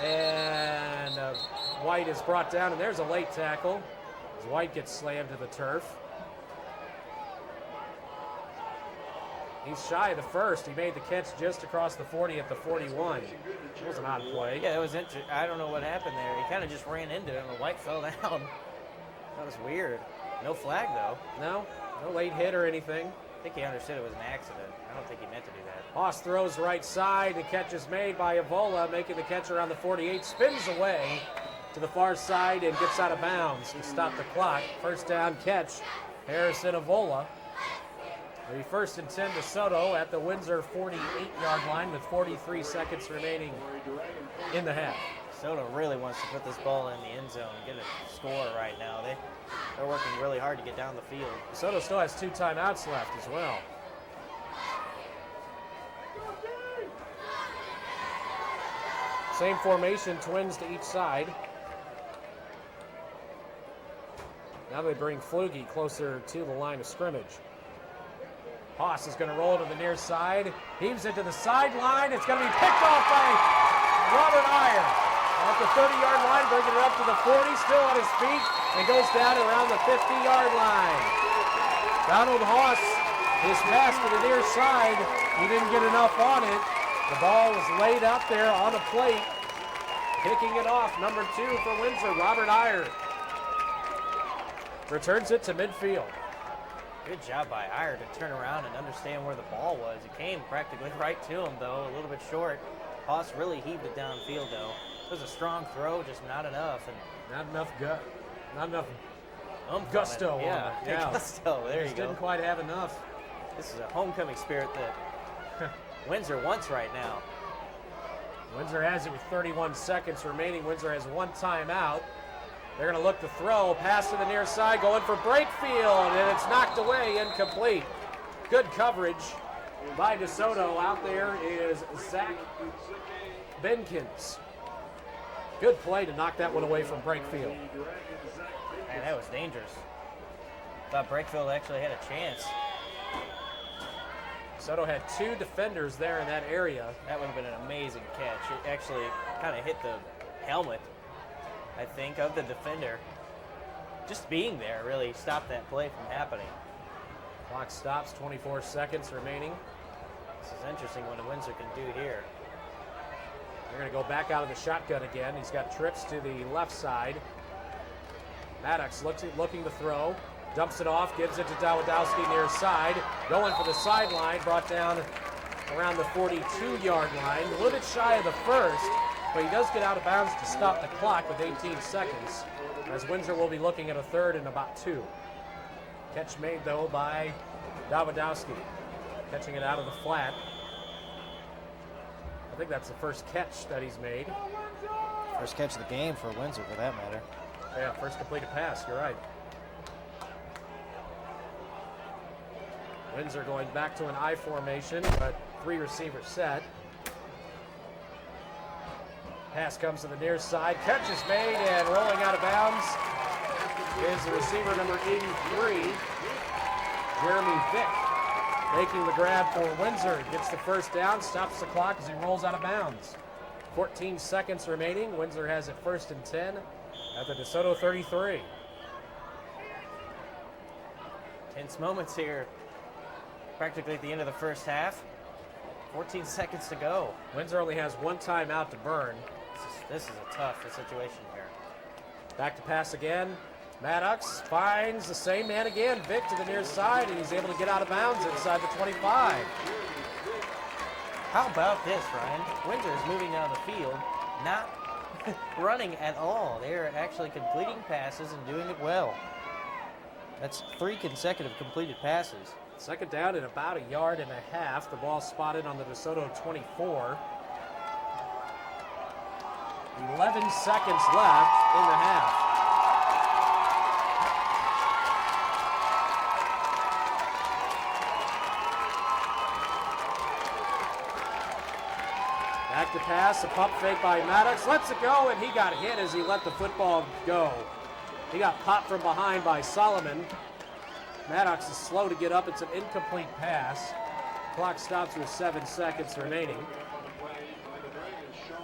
And White is brought down, and there's a late tackle as White gets slammed to the turf. He's shy of the first. He made the catch just across the 40 at the 41. It was an odd play. Yeah, it was interesting. I don't know what happened there. He kind of just ran into him, and White fell down. That was weird. No flag, though. No late hit or anything. I think he understood it was an accident. I don't think he meant to do that. Haas throws right side. The catch is made by Avola, making the catch around the 48. Spins away to the far side and gets out of bounds to stop the clock. First down catch, Harrison Avola. The 1st and 10 DeSoto at the Windsor 48-yard line with 43 seconds remaining in the half. Soto really wants to put this ball in the end zone and get a score right now. They're working really hard to get down the field. DeSoto still has 2 timeouts left as well. Same formation, twins to each side. Now they bring Flugie closer to the line of scrimmage. Haas is going to roll to the near side. Heaves it to the sideline. It's going to be picked off by Robert Iyer. At the 30-yard line, bringing it up to the 40, still on his feet, and goes down around the 50-yard line. Donald Haas, his pass to the near side, he didn't get enough on it. The ball was laid out there on a plate. Picking it off, number 2 for Windsor, Robert Iyer. Returns it to midfield. Good job by Iyer to turn around and understand where the ball was. It came practically right to him, though, a little bit short. Haas really heaved it downfield, though. It was a strong throw, just not enough. And not enough gusto. Yeah, gusto. There you go. Didn't quite have enough. This is a homecoming spirit that Windsor wants right now. Windsor has it with 31 seconds remaining. Windsor has 1 timeout. They're going to look to throw. Pass to the near side, going for Brakefield, and it's knocked away, incomplete. Good coverage by DeSoto. Out there is Zach Benkins. Good play to knock that one away from Brakefield. Man, that was dangerous. Thought Brakefield actually had a chance. DeSoto had 2 defenders there in that area. That would have been an amazing catch. It actually kind of hit the helmet, I think, of the defender. Just being there really stopped that play from happening. Clock stops, 24 seconds remaining. This is interesting what a Windsor can do here. They're going to go back out of the shotgun again. He's got trips to the left side. Maddox looking to throw. Dumps it off, gives it to Dawadowski near side. Going for the sideline, brought down around the 42-yard line. A little bit shy of the first, but he does get out of bounds to stop the clock with 18 seconds, as Windsor will be looking at a 3rd and about 2. Catch made, though, by Dawadowski, catching it out of the flat. I think that's the first catch that he's made. First catch of the game for Windsor, for that matter. Yeah, first completed pass, you're right. Windsor going back to an I formation, but 3 receivers set. Pass comes to the near side. Catch is made, and rolling out of bounds is the receiver number 83, Jeremy Vick. Making the grab for Windsor. Gets the first down, stops the clock as he rolls out of bounds. 14 seconds remaining. Windsor has it 1st and 10 at the DeSoto 33. Tense moments here. Practically at the end of the first half. 14 seconds to go. Windsor only has 1 timeout to burn. This is This is a tough situation here. Back to pass again. Maddox finds the same man again, Vic, to the near side, and he's able to get out of bounds inside the 25. How about this, Ryan? Windsor is moving down the field, not running at all. They are actually completing passes and doing it well. That's 3 consecutive completed passes. Second down at about 1.5 yards. The ball spotted on the DeSoto 24. 11 seconds left in the half. Back to pass, a pump fake by Maddox, lets it go, and he got hit as he let the football go. He got popped from behind by Solomon. Maddox is slow to get up. It's an incomplete pass. Clock stops with 7 seconds remaining.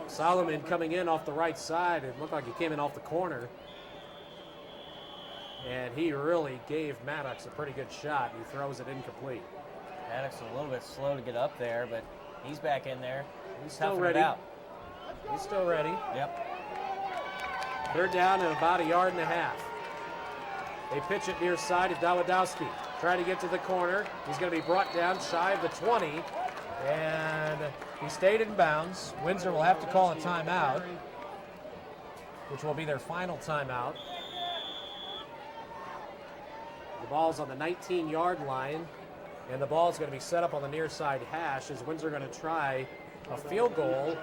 Solomon coming in off the right side. It looked like he came in off the corner. And he really gave Maddox a pretty good shot. He throws it incomplete. Maddox is a little bit slow to get up there, but he's back in there. He's still Toughing it ready. out. He's still ready. Yep. Third down and about 1.5 yards. They pitch it near side to Dawadowski. Trying to get to the corner. He's going to be brought down shy of the 20. And he stayed in bounds. Windsor will have to call a timeout, which will be their final timeout. The ball's on the 19-yard line, and the ball's going to be set up on the near side hash. Is Windsor going to try a field goal,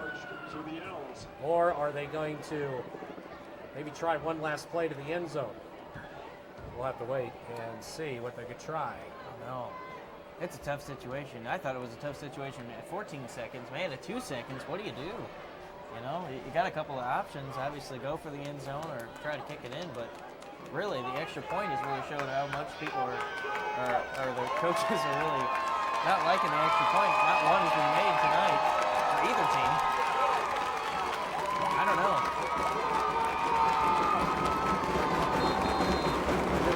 or are they going to maybe try one last play to the end zone? We'll have to wait and see what they could try. I know. It's a tough situation. I thought it was a tough situation at 14 seconds. Man, at 2 seconds, what do? You know, you got a couple of options. Obviously, go for the end zone or try to kick it in. But really, the extra point has really showed how much people or the coaches are really not liking the extra point. Not one has been made tonight for either team. I don't know.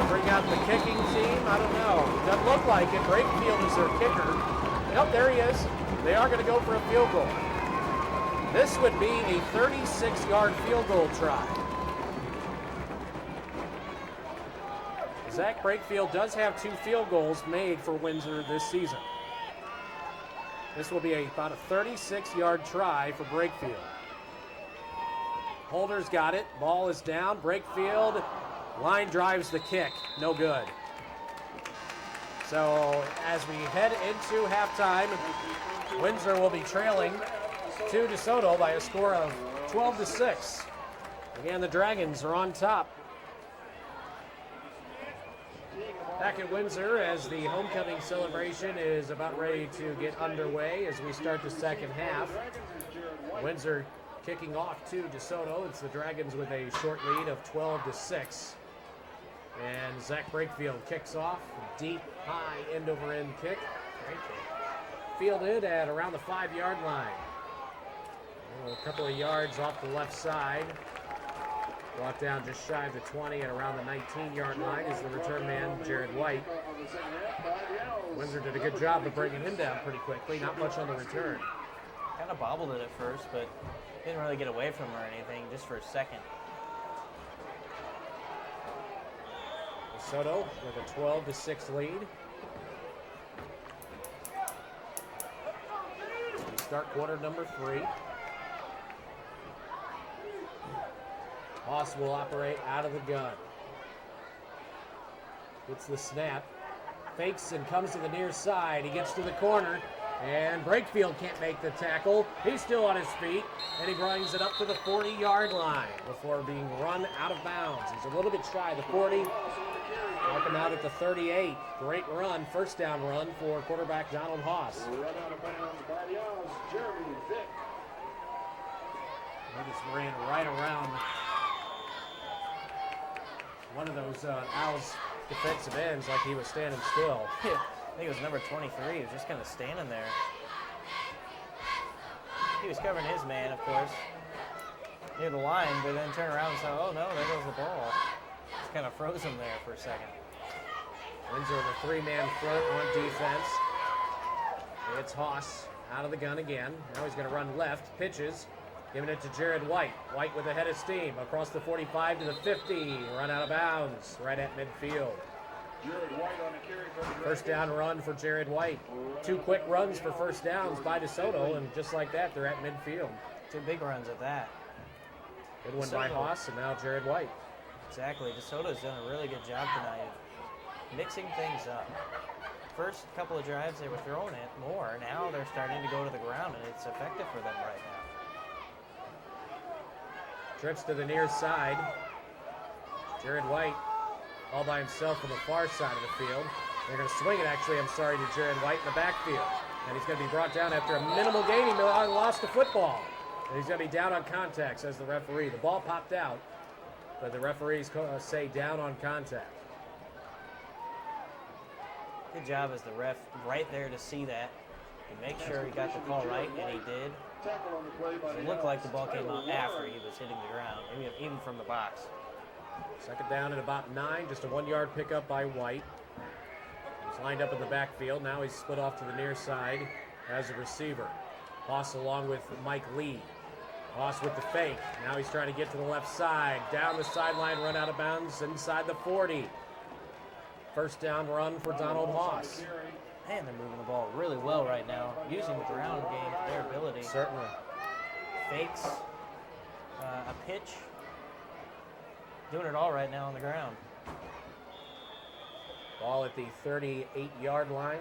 Bring out the kicking team? I don't know. Doesn't look like it. Brakefield is their kicker. Nope, there he is. They are going to go for a field goal. This would be a 36-yard field goal try. Zach Brakefield does have 2 field goals made for Windsor this season. This will be about a 36-yard try for Brakefield. Holder's got it. Ball is down. Brakefield line drives the kick. No good. So as we head into halftime, Windsor will be trailing to DeSoto by a score of 12-6. Again, the Dragons are on top. Back at Windsor as the homecoming celebration is about ready to get underway as we start the second half. Windsor kicking off to DeSoto. It's the Dragons with a short lead of 12-6. And Zach Brakefield kicks off. Deep, high, end-over-end kick. Fielded at around the 5-yard line. A couple of yards off the left side. Brought down just shy of the 20 and around the 19-yard line is the return man, Jared White. Windsor did a good job of bringing him down pretty quickly. Not much on the return. Kind of bobbled it at first, but didn't really get away from him or anything, just for a second. DeSoto with a 12-6 lead. We start quarter number 3. Haas will operate out of the gun. Gets the snap. Fakes and comes to the near side. He gets to the corner. And Brakefield can't make the tackle. He's still on his feet. And he brings it up to the 40-yard line before being run out of bounds. He's a little bit shy of the 40. Marking out at the 38. Great run, first down run for quarterback Donald Haas. Run out of bounds by the Owls, Jeremy Vick. He just ran right around one of those Owls defensive ends like he was standing still. I think it was number 23. He was just kind of standing there. He was covering his man, of course, near the line, but then turned around and said, oh no, there goes the ball. Just kind of froze him there for a second. Windsor with a 3-man front on defense. It's Haas out of the gun again. Now he's going to run left, pitches, Giving it to Jared White. White with a head of steam across the 45 to the 50. Run out of bounds right at midfield. Jared White on a carry from the First down run for Jared White. 2 quick runs for first downs by DeSoto, and just like that, they're at midfield. 2 big runs at that. Good one by Haas, and now Jared White. Exactly. DeSoto's done a really good job tonight of mixing things up. First couple of drives, they were throwing it more. Now they're starting to go to the ground, and it's effective for them right now. Trips to the near side. Jared White all by himself on the far side of the field. They're going to swing it, to Jared White in the backfield. And he's going to be brought down after a minimal gain. He lost the football. And he's going to be down on contact, says the referee. The ball popped out, but the referees say down on contact. Good job as the ref right there to see that and make sure he got the call right, and he did. It looked like the ball came out after he was hitting the ground, even from the box. Second down at about 9, just a 1-yard pickup by White. He's lined up in the backfield. Now he's split off to the near side as a receiver. Haas along with Mike Lee. Haas with the fake. Now he's trying to get to the left side. Down the sideline, run out of bounds inside the 40. First down run for Donald Haas. Man, they're moving the ball really well right now, using the ground game to their ability. Certainly. Fakes, a pitch, doing it all right now on the ground. Ball at the 38-yard line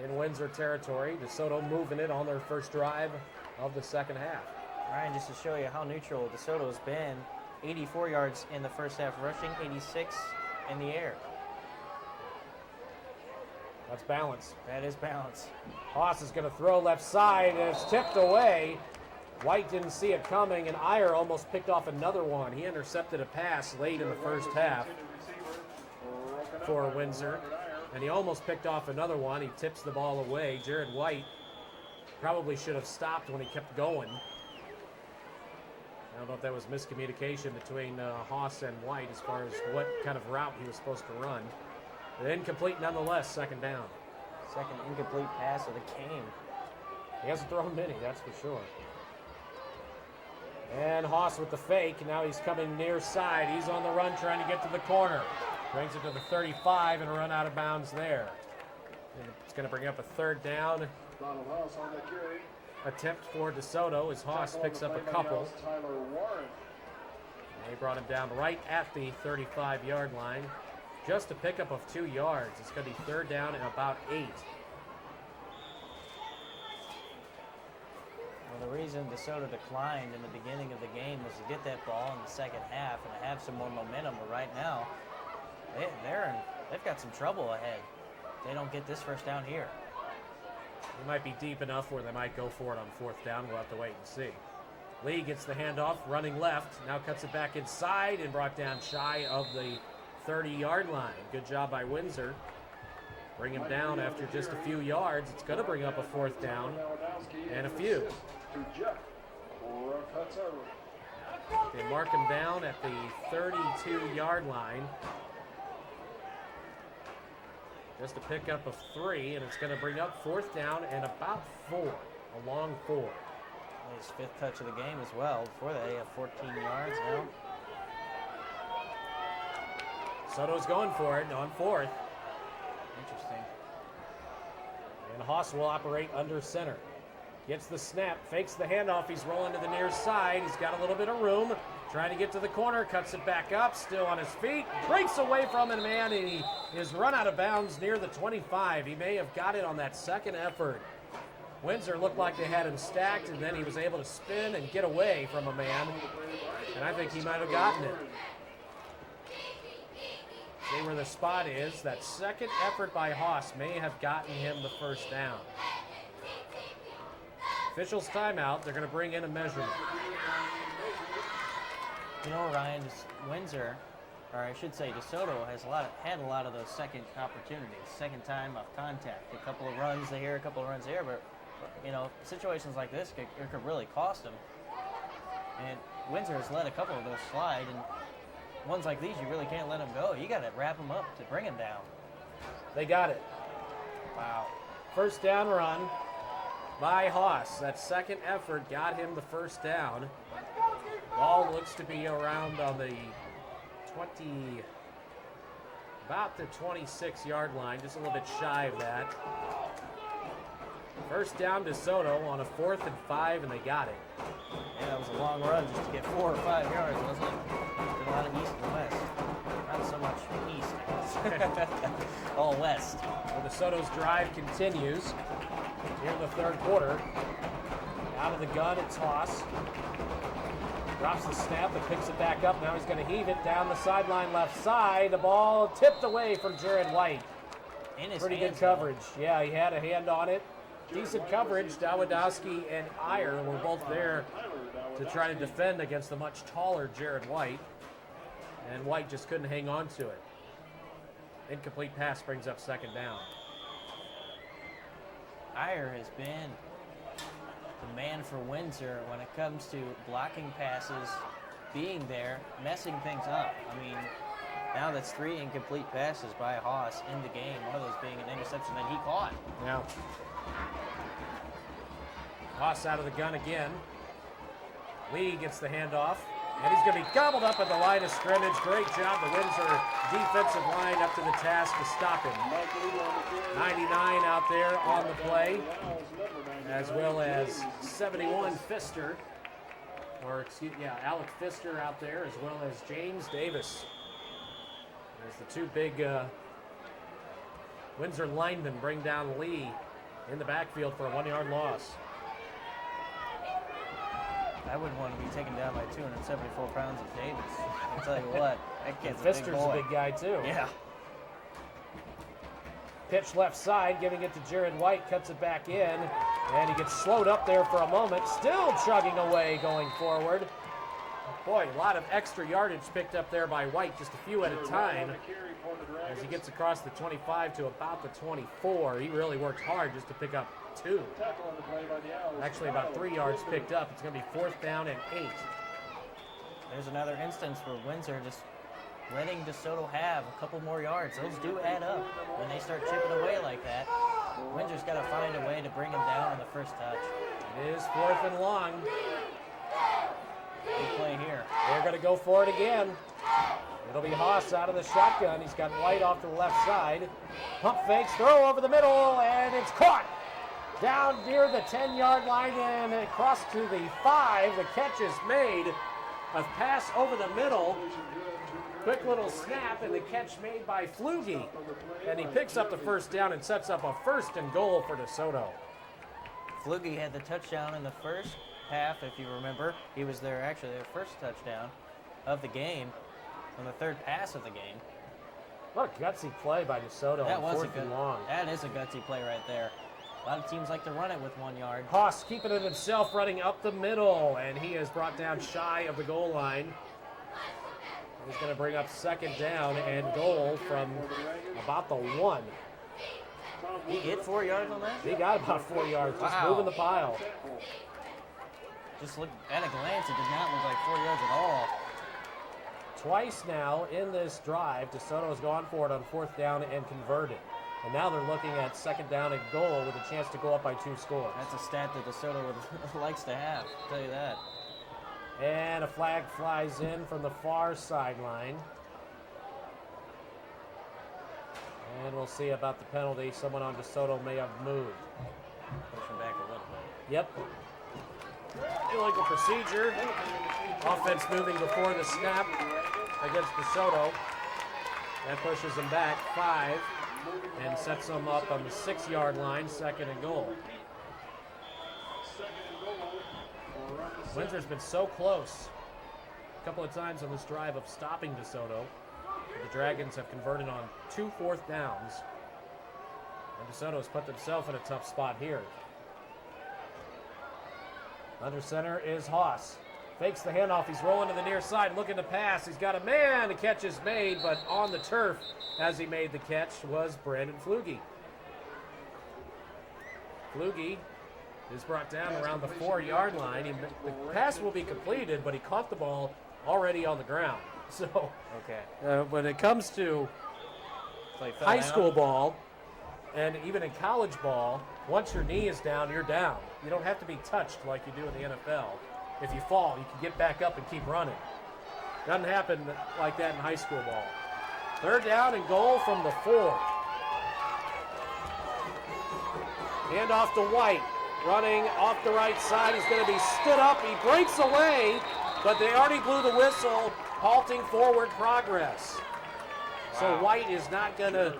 in Windsor territory. DeSoto moving it on their first drive of the second half. Ryan, just to show you how neutral DeSoto has been, 84 yards in the first half rushing, 86 in the air. That's balance. That is balance. Haas is going to throw left side, and it's tipped away. White didn't see it coming, and Iyer almost picked off another one. He intercepted a pass late in the first half for Windsor, and he almost picked off another one. He tips the ball away. Jared White probably should have stopped when he kept going. I don't know if that was miscommunication between Haas and White as far as what kind of route he was supposed to run. But incomplete nonetheless, second down. Second incomplete pass of the game. He hasn't thrown many, that's for sure. And Haas with the fake. Now he's coming near side. He's on the run trying to get to the corner. Brings it to the 35 and a run out of bounds there. And it's going to bring up a third down. Donald Haas on the carry. Attempt for DeSoto as Haas picks up a couple. And he brought him down right at the 35-yard line. Just a pickup of 2 yards. It's going to be third down and about 8. Well, the reason DeSoto declined in the beginning of the game was to get that ball in the second half and to have some more momentum. But right now, they've got some trouble ahead. They don't get this first down here. It might be deep enough where they might go for it on fourth down. We'll have to wait and see. Lee gets the handoff, running left. Now cuts it back inside and brought down shy of the 30-yard line. Good job by Windsor. Bring him down after just a few yards. It's going to bring up a fourth down and a few. They mark him down at the 32-yard line. Just a pickup of 3, and it's going to bring up fourth down and about 4, a long 4. His 5th touch of the game as well. Before that, he had 14 yards now. Soto's going for it on 4th. Interesting. And Haas will operate under center. Gets the snap, fakes the handoff. He's rolling to the near side. He's got a little bit of room. Trying to get to the corner, cuts it back up, still on his feet. Breaks away from it, man, and he is run out of bounds near the 25. He may have got it on that second effort. Windsor looked like they had him stacked, and then he was able to spin and get away from a man. And I think he might have gotten it. See where the spot is. That second effort by Haas may have gotten him the first down. Officials timeout. They're going to bring in a measurement. You know, Ryan, Windsor, or I should say DeSoto, has had a lot of those second opportunities, second time of contact. A couple of runs here, a couple of runs there, but you know, situations like this could really cost them. And Windsor has let a couple of those slide, and ones like these, you really can't let them go. You got to wrap them up to bring them down. They got it. Wow. First down run. by Haas. That second effort got him the first down. Ball looks to be around on the about the 26-yard line, just a little bit shy of that. First down DeSoto on a 4th and 5, and they got it. Yeah, that was a long run just to get 4 or 5 yards, wasn't it? Did a lot of east and west. Not so much east. All west. Well, DeSoto's drive continues here in the third quarter. Out of the gun, it's Haas. Drops the snap and picks it back up. Now he's going to heave it down the sideline left side. The ball tipped away from Jared White. Pretty good coverage. Yeah, he had a hand on it. Decent coverage. Dawidowski and Iyer were both there to try to defend against the much taller Jared White. And White just couldn't hang on to it. Incomplete pass brings up second down. Iyer has been the man for Windsor when it comes to blocking passes, being there, messing things up. I mean, now that's 3 incomplete passes by Haas in the game, one of those being an interception that he caught. Yeah. Haas out of the gun again. Lee gets the handoff, and he's going to be gobbled up at the line of scrimmage. Great job, the Windsor defensive line up to the task to stop him. 99 out there on the play, as well as 71 Pfister, Alec Pfister out there, as well as James Davis. There's the two big Windsor linemen bring down Lee in the backfield for a 1-yard loss. I wouldn't want to be taken down by 274 pounds of Davis. I'll tell you what, that kid's a big Pfister's boy. a big guy too. Yeah. Pitch left side, giving it to Jared White, cuts it back in, and he gets slowed up there for a moment, still chugging away going forward. Boy, a lot of extra yardage picked up there by White, just a few at a time. As he gets across the 25 to about the 24, he really worked hard just to pick up 2. Actually, about 3 yards picked up. It's going to be 4th down and 8. There's another instance where Windsor just letting DeSoto have a couple more yards. Those do add up when they start chipping away like that. Windsor's got to find a way to bring them down on the first touch. It is 4th and long. Big play here. They're going to go for it again. It'll be Haas out of the shotgun. He's got White off to the left side. Pump fakes, throw over the middle, and it's caught. Down near the 10-yard line and across to the 5. The catch is made. A pass over the middle. Quick little snap, and the catch made by Flugie. And he picks up the first down and sets up a 1st and goal for DeSoto. Flugie had the touchdown in the first half, if you remember. He was their first touchdown of the game on the third pass of the game. What a gutsy play by DeSoto. That was 4th and long. That is a gutsy play right there. A lot of teams like to run it with 1 yard. Haas keeping it himself, running up the middle, and he is brought down shy of the goal line. He's going to bring up second down and goal from about the 1. He get 4 yards on that? He got about 4 yards, just Wow. moving the pile. Just look at a glance, it did not look like 4 yards at all. Twice now in this drive, DeSoto has gone for it on 4th down and converted. And now they're looking at second down and goal with a chance to go up by 2 scores. That's a stat that DeSoto likes to have, I'll tell you that. And a flag flies in from the far sideline. And we'll see about the penalty. Someone on DeSoto may have moved. Push him back a little bit. Yep. Illegal procedure. Offense moving before the snap against DeSoto. That pushes them back 5 and sets them up on the 6-yard line, 2nd and goal. Windsor's been so close a couple of times on this drive of stopping DeSoto. The Dragons have converted on 2 4th downs. And DeSoto's put themselves in a tough spot here. Under center is Haas. Fakes the handoff. He's rolling to the near side, looking to pass. He's got a man. The catch is made, but on the turf as he made the catch was Brandon Flugie. Flugie is brought down around the 4-yard line. The pass will be completed, but he caught the ball already on the ground. So Okay. when it comes to So he fell high down. school ball, And even in college ball, once your knee is down, you're down. You don't have to be touched like you do in the NFL. If you fall, you can get back up and keep running. Doesn't happen like that in high school ball. 3rd down and goal from the 4. Hand off to White. Running off the right side. He's going to be stood up. He breaks away, but they already blew the whistle, halting forward progress. Wow. So White is not going to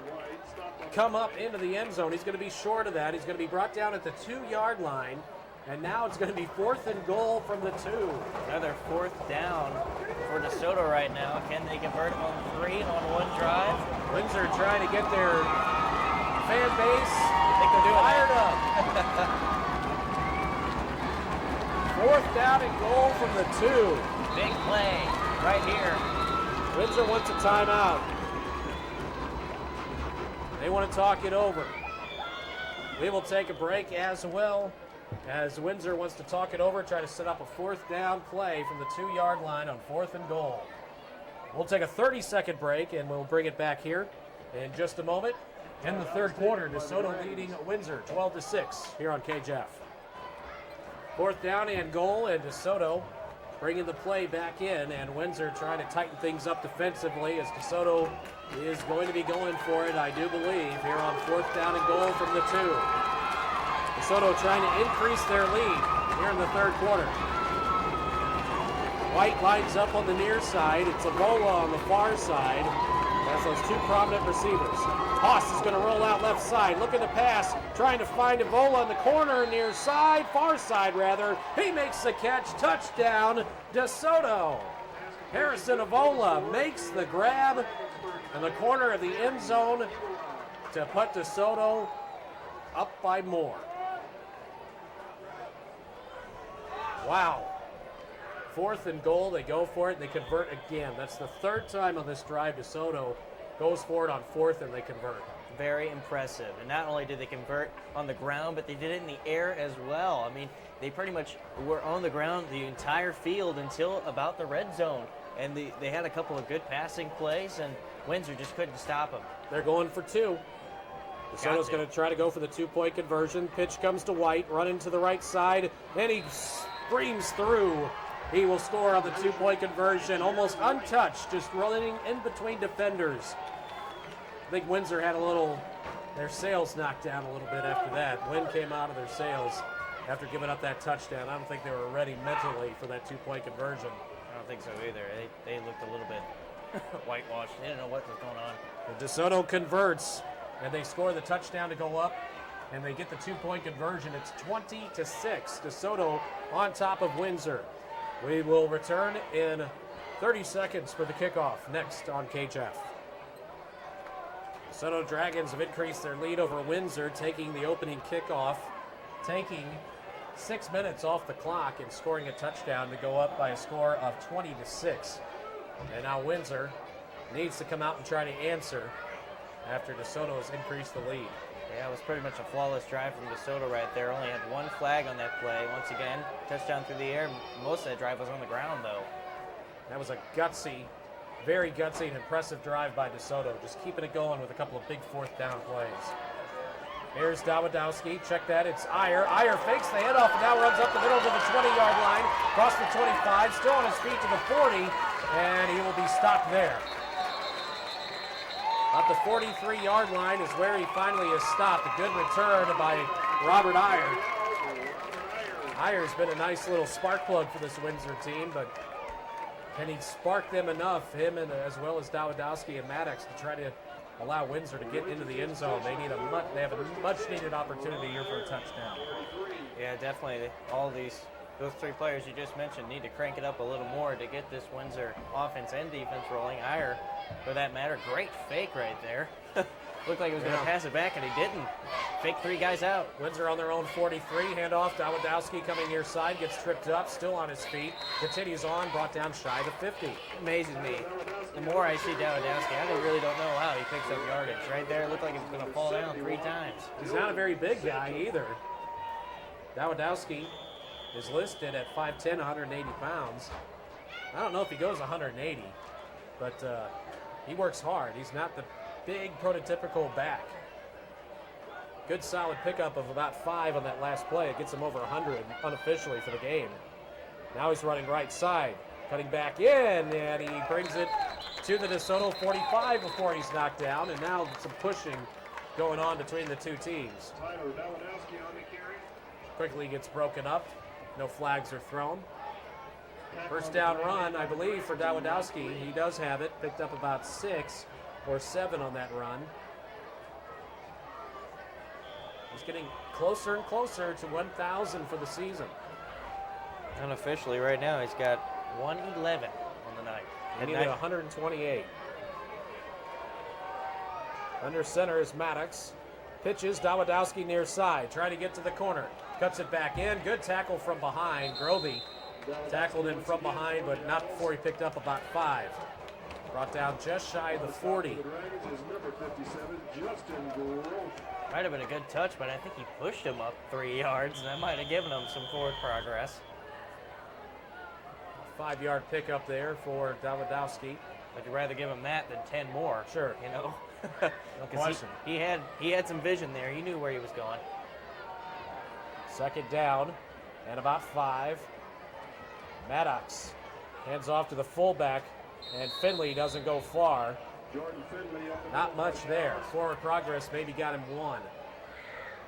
come up into the end zone. He's going to be short of that. He's going to be brought down at the 2-yard line. And now it's going to be 4th and goal from the 2. Another 4th down for DeSoto right now. Can they convert on 3 on one drive? Windsor trying to get their fan base fired up. 4th down and goal from the 2. Big play right here. Windsor wants a timeout. They want to talk it over. We will take a break as well, as Windsor wants to talk it over, try to set up a 4th down play from the 2-yard line on 4th and goal. We'll take a 30-second break, and we'll bring it back here in just a moment. In the 3rd quarter, DeSoto leading Windsor 12-6 here on KJFF. 4th down and goal, and DeSoto bringing the play back in, and Windsor trying to tighten things up defensively as DeSoto is going to be going for it, I do believe, here on 4th down and goal from the 2. DeSoto trying to increase their lead here in the 3rd quarter. White lines up on the near side. It's Avola on the far side. That's those 2 prominent receivers. Haas is going to roll out left side, looking to pass, trying to find Avola in the corner, near side, far side rather. He makes the catch, touchdown, DeSoto. Harrison Avola makes the grab in the corner of the end zone to put DeSoto up by more. Wow. 4th and goal, they go for it, and they convert again. That's the 3rd time on this drive DeSoto goes for it on 4th, and they convert. Very impressive. And not only did they convert on the ground, but they did it in the air as well. I mean, they pretty much were on the ground the entire field until about the red zone. And they had a couple of good passing plays, and Windsor just couldn't stop them. They're going for 2. DeSoto's going to try to go for the 2-point conversion. Pitch comes to White, running to the right side, and he screams through. He will score on the 2-point conversion, almost untouched, just running in between defenders. I think Windsor had their sails knocked down a little bit after that. Wind came out of their sails after giving up that touchdown. I don't think they were ready mentally for that 2-point conversion. I don't think so either. They looked a little bit whitewashed. They didn't know what was going on. DeSoto converts, and they score the touchdown to go up, and they get the 2-point conversion. It's 20-6. DeSoto on top of Windsor. We will return in 30 seconds for the kickoff next on KJFF. DeSoto Dragons have increased their lead over Windsor, taking the opening kickoff, taking 6 minutes off the clock and scoring a touchdown to go up by a score of 20-6. And now Windsor needs to come out and try to answer after DeSoto has increased the lead. Yeah, it was pretty much a flawless drive from DeSoto right there. Only had 1 flag on that play. Once again, touchdown through the air. Most of that drive was on the ground, though. That was a gutsy, very gutsy and impressive drive by DeSoto, just keeping it going with a couple of big 4th down plays. Here's Dawidowski. Check that. It's Iyer. Iyer fakes the handoff and now runs up the middle to the 20-yard line, across the 25, still on his feet to the 40, and he will be stopped there. At the 43-yard line is where he finally is stopped. A good return by Robert Iyer. Iyer's been a nice little spark plug for this Windsor team, but can he spark them enough, him and as well as Dawidowski and Maddox, to try to allow Windsor to get into the end zone? They have a much-needed opportunity here for a touchdown. Yeah, definitely. Those 3 players you just mentioned need to crank it up a little more to get this Windsor offense and defense rolling. Iyer, for that matter, great fake right there. Looked like he was going to pass it back, and he didn't. Fake 3 guys out. Windsor on their own 43. Handoff. Dawidowski coming near side, gets tripped up, still on his feet. Continues on, brought down shy of 50. Amazes me. The more I see Dawidowski, I really don't know how he picks up yardage. Right there, it looked like he was going to fall down 3 times. He's not a very big guy either. Dawidowski is listed at 5'10", 180 pounds. I don't know if he goes 180, but he works hard. He's not the big prototypical back. Good solid pickup of about 5 on that last play. It gets him over 100 unofficially for the game. Now he's running right side, cutting back in, and he brings it to the DeSoto 45 before he's knocked down, and now some pushing going on between the two teams. Tyler Dawidowski on the carry. Quickly gets broken up. No flags are thrown. First down run, I believe, for Dawidowski. He does have it. Picked up about 6 or 7 on that run. He's getting closer and closer to 1,000 for the season. Unofficially, right now, he's got 111 on the night. He needed 128. Under center is Maddox. Pitches, Dawidowski near side, trying to get to the corner. Cuts it back in. Good tackle from behind. Grovey tackled him from behind, but not before he picked up about 5. Brought down just shy of the 40. The Dragons is number 57, Justin Grove. Might have been a good touch, but I think he pushed him up 3 yards, and that might have given him some forward progress. 5-yard pickup there for Dawidowski. But you'd rather give him that than 10 more. Sure. You know? No 'Cause question. he had some vision there. He knew where he was going. Second down and about 5. Maddox hands off to the fullback, and Finley doesn't go far. Jordan Finley up. Not much there. Forward progress maybe got him 1.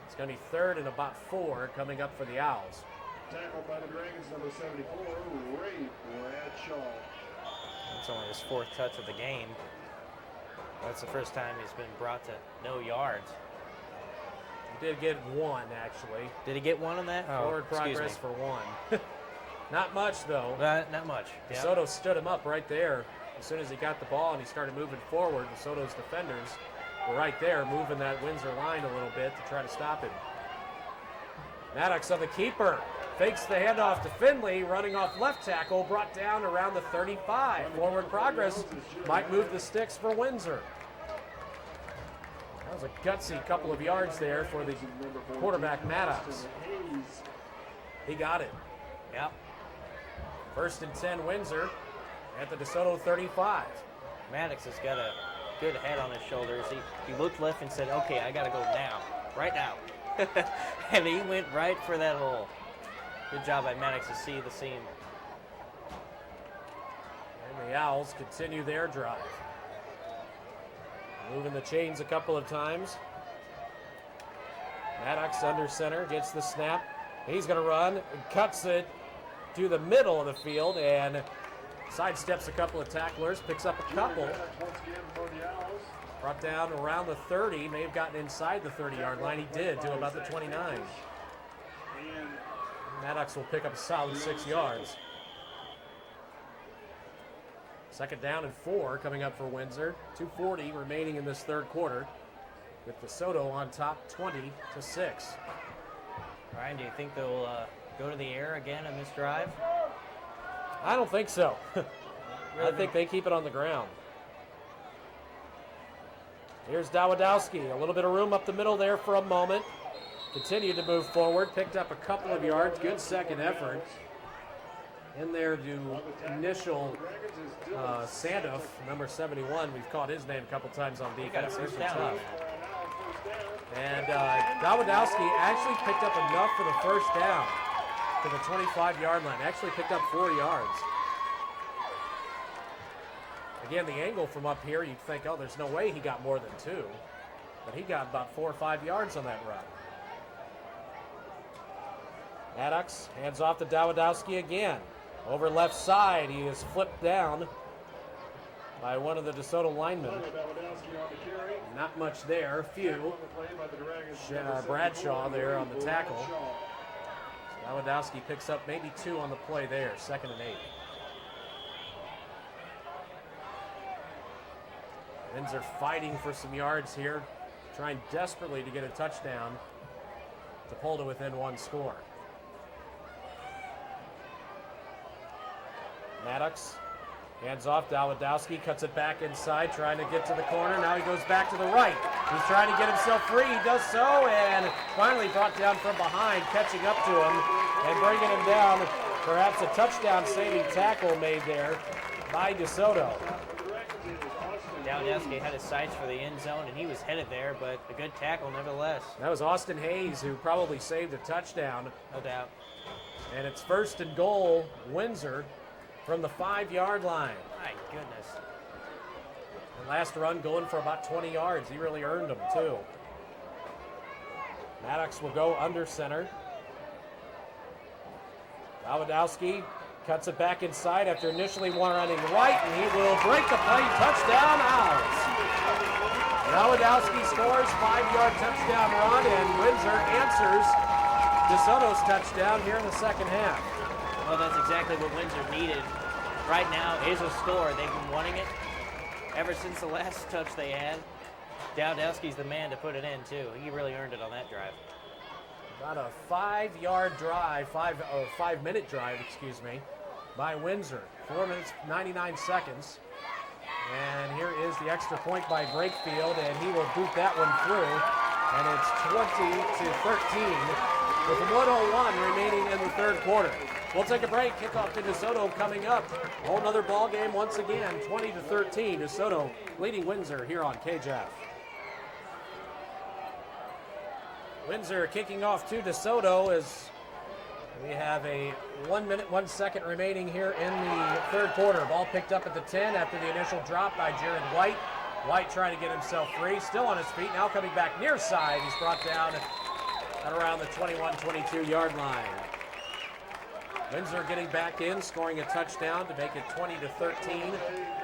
It's going to be 3rd and about 4 coming up for the Owls. Tackled by the Dragons, number 74, Ray Bradshaw. That's only his 4th touch of the game. That's the first time he's been brought to no yards. He did get 1, actually. Did he get 1 on that? Forward excuse progress me. for 1. Not much, though. Not much. Yeah. DeSoto stood him up right there. As soon as he got the ball and he started moving forward, DeSoto's defenders were right there, moving that Windsor line a little bit to try to stop him. Maddox on the keeper. Fakes the handoff to Finley, running off left tackle, brought down around the 35. Forward progress might move the sticks for Windsor. That was a gutsy couple of yards there for the quarterback, Maddox. He got it. Yep. 1st and 10 Windsor at the DeSoto 35. Maddox has got a good head on his shoulders. He looked left and said, okay, I got to go now. Right now. And he went right for that hole. Good job by Maddox to see the seam. And the Owls continue their drive. Moving the chains a couple of times. Maddox under center, gets the snap. He's going to run, cuts it to the middle of the field, and sidesteps a couple of tacklers, picks up a couple. Once again for the Owls. Brought down around the 30, may have gotten inside the 30-yard line. He did, to about the 29. And Maddox will pick up a solid 6 yards. 2nd down and 4 coming up for Windsor. 2:40 remaining in this 3rd quarter, with DeSoto on top 20-6. Ryan, do you think they'll go to the air again on this drive? I don't think so. I think they keep it on the ground. Here's Dawidowski. A little bit of room up the middle there for a moment. Continued to move forward. Picked up a couple of yards. Good second effort. In there to initial Sandoff, number 71. We've caught his name a couple times on defense. first They're down. tough. And Dawidowski actually picked up enough for the first down to the 25-yard line. Actually picked up 4 yards. Again, the angle from up here, you'd think, oh, there's no way he got more than 2. But he got about 4 or 5 yards on that run. Maddox hands off to Dawidowski again. Over left side, he is flipped down by one of the DeSoto linemen. Not much there, a few. Bradshaw there on the tackle. Dawidowski picks up maybe 2 on the play there, 2nd and 8. Windsor fighting for some yards here, trying desperately to get a touchdown to pull to within 1 score. Maddox hands off. Dawidowski cuts it back inside, trying to get to the corner. Now he goes back to the right. He's trying to get himself free. He does so, and finally brought down from behind, catching up to him and bringing him down. Perhaps a touchdown-saving tackle made there by DeSoto. Dowdowski had his sights for the end zone, and he was headed there, but a good tackle nevertheless. That was Austin Hayes who probably saved a touchdown. No doubt. And it's 1st and goal, Windsor, from the 5-yard line. My goodness. The last run going for about 20 yards. He really earned them, too. Maddox will go under center. Dowdowski cuts it back inside after initially running right, and he will break the play. Touchdown, Owls. Dowdowski scores, 5-yard touchdown run, and Windsor answers DeSoto's touchdown here in the second half. Well, that's exactly what Windsor needed. Right now is a score. They've been wanting it ever since the last touch they had. Dowdowski's the man to put it in, too. He really earned it on that drive. About a 5-yard drive, 5-minute drive, excuse me, by Windsor. 4 minutes, 99 seconds. And here is the extra point by Brakefield, and he will boot that one through. And it's 20-13 with 1:01 remaining in the third quarter. We'll take a break. Kickoff to DeSoto coming up. Whole nother ball game once again, 20-13. DeSoto leading Windsor here on KJFF. Windsor kicking off to DeSoto as we have a 1 minute, 1 second remaining here in the third quarter. Ball picked up at the 10 after the initial drop by Jared White. White trying to get himself free, still on his feet, now coming back near side. He's brought down at around the 21-22 yard line. Windsor getting back in, scoring a touchdown to make it 20-13.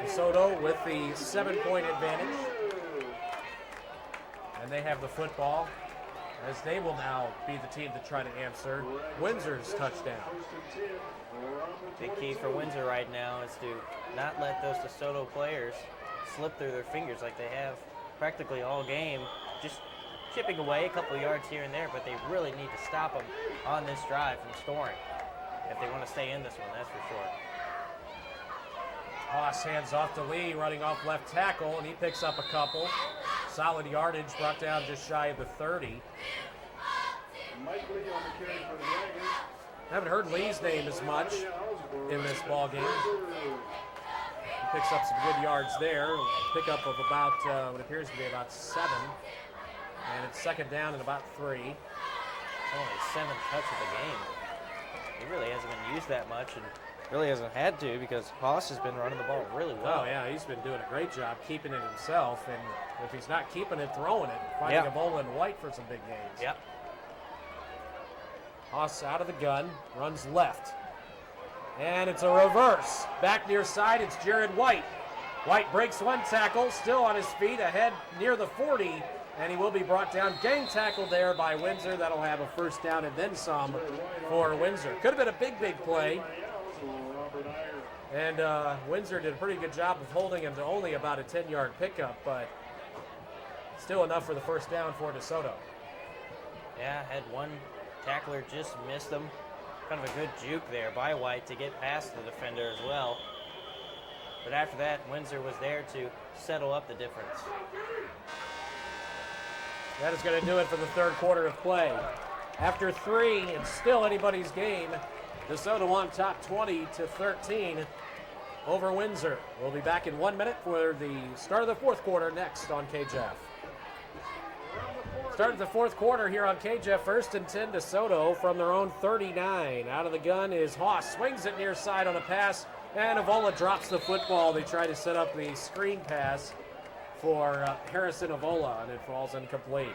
DeSoto with the 7-point advantage. And they have the football, as they will now be the team to try to answer Windsor's touchdown. Big key for Windsor right now is to not let those DeSoto players slip through their fingers like they have practically all game, just chipping away a couple of yards here and there, but they really need to stop them on this drive from scoring if they want to stay in this one, that's for sure. Haas hands off to Lee, running off left tackle, and he picks up a couple. Solid yardage, brought down just shy of the 30. Mike Lee on the carry for the Dragons. Haven't heard Lee's name as much in this ball game. He picks up some good yards there. Pickup of about, what appears to be about 7. And it's second down and about 3. Only 7th touch of the game. He really hasn't been used that much, and really hasn't had to because Haas has been running the ball really well. Oh, yeah, he's been doing a great job keeping it himself, and if he's not keeping it, throwing it, finding Avola and White for some big gains. Yep. Haas out of the gun, runs left. And it's a reverse. Back near side, it's Jared White. White breaks one tackle, still on his feet, ahead near the 40, and he will be brought down. Gang tackle there by Windsor. That'll have a first down and then some for Windsor. Could have been a big play. And Windsor did a pretty good job of holding him to only about a 10-yard pickup, but still enough for the first down for DeSoto. Yeah, had one tackler just missed him. Kind of a good juke there by White to get past the defender as well. But after that, Windsor was there to settle up the difference. That is going to do it for the third quarter of play. After 3, it's still anybody's game. DeSoto on top 20-13 over Windsor. We'll be back in 1 minute for the start of the fourth quarter next on KJFF. Start of the fourth quarter here on KJFF. 1st and 10 DeSoto from their own 39. Out of the gun is Haas. Swings it near side on a pass, and Avola drops the football. They try to set up the screen pass for Harrison Avola, and it falls incomplete.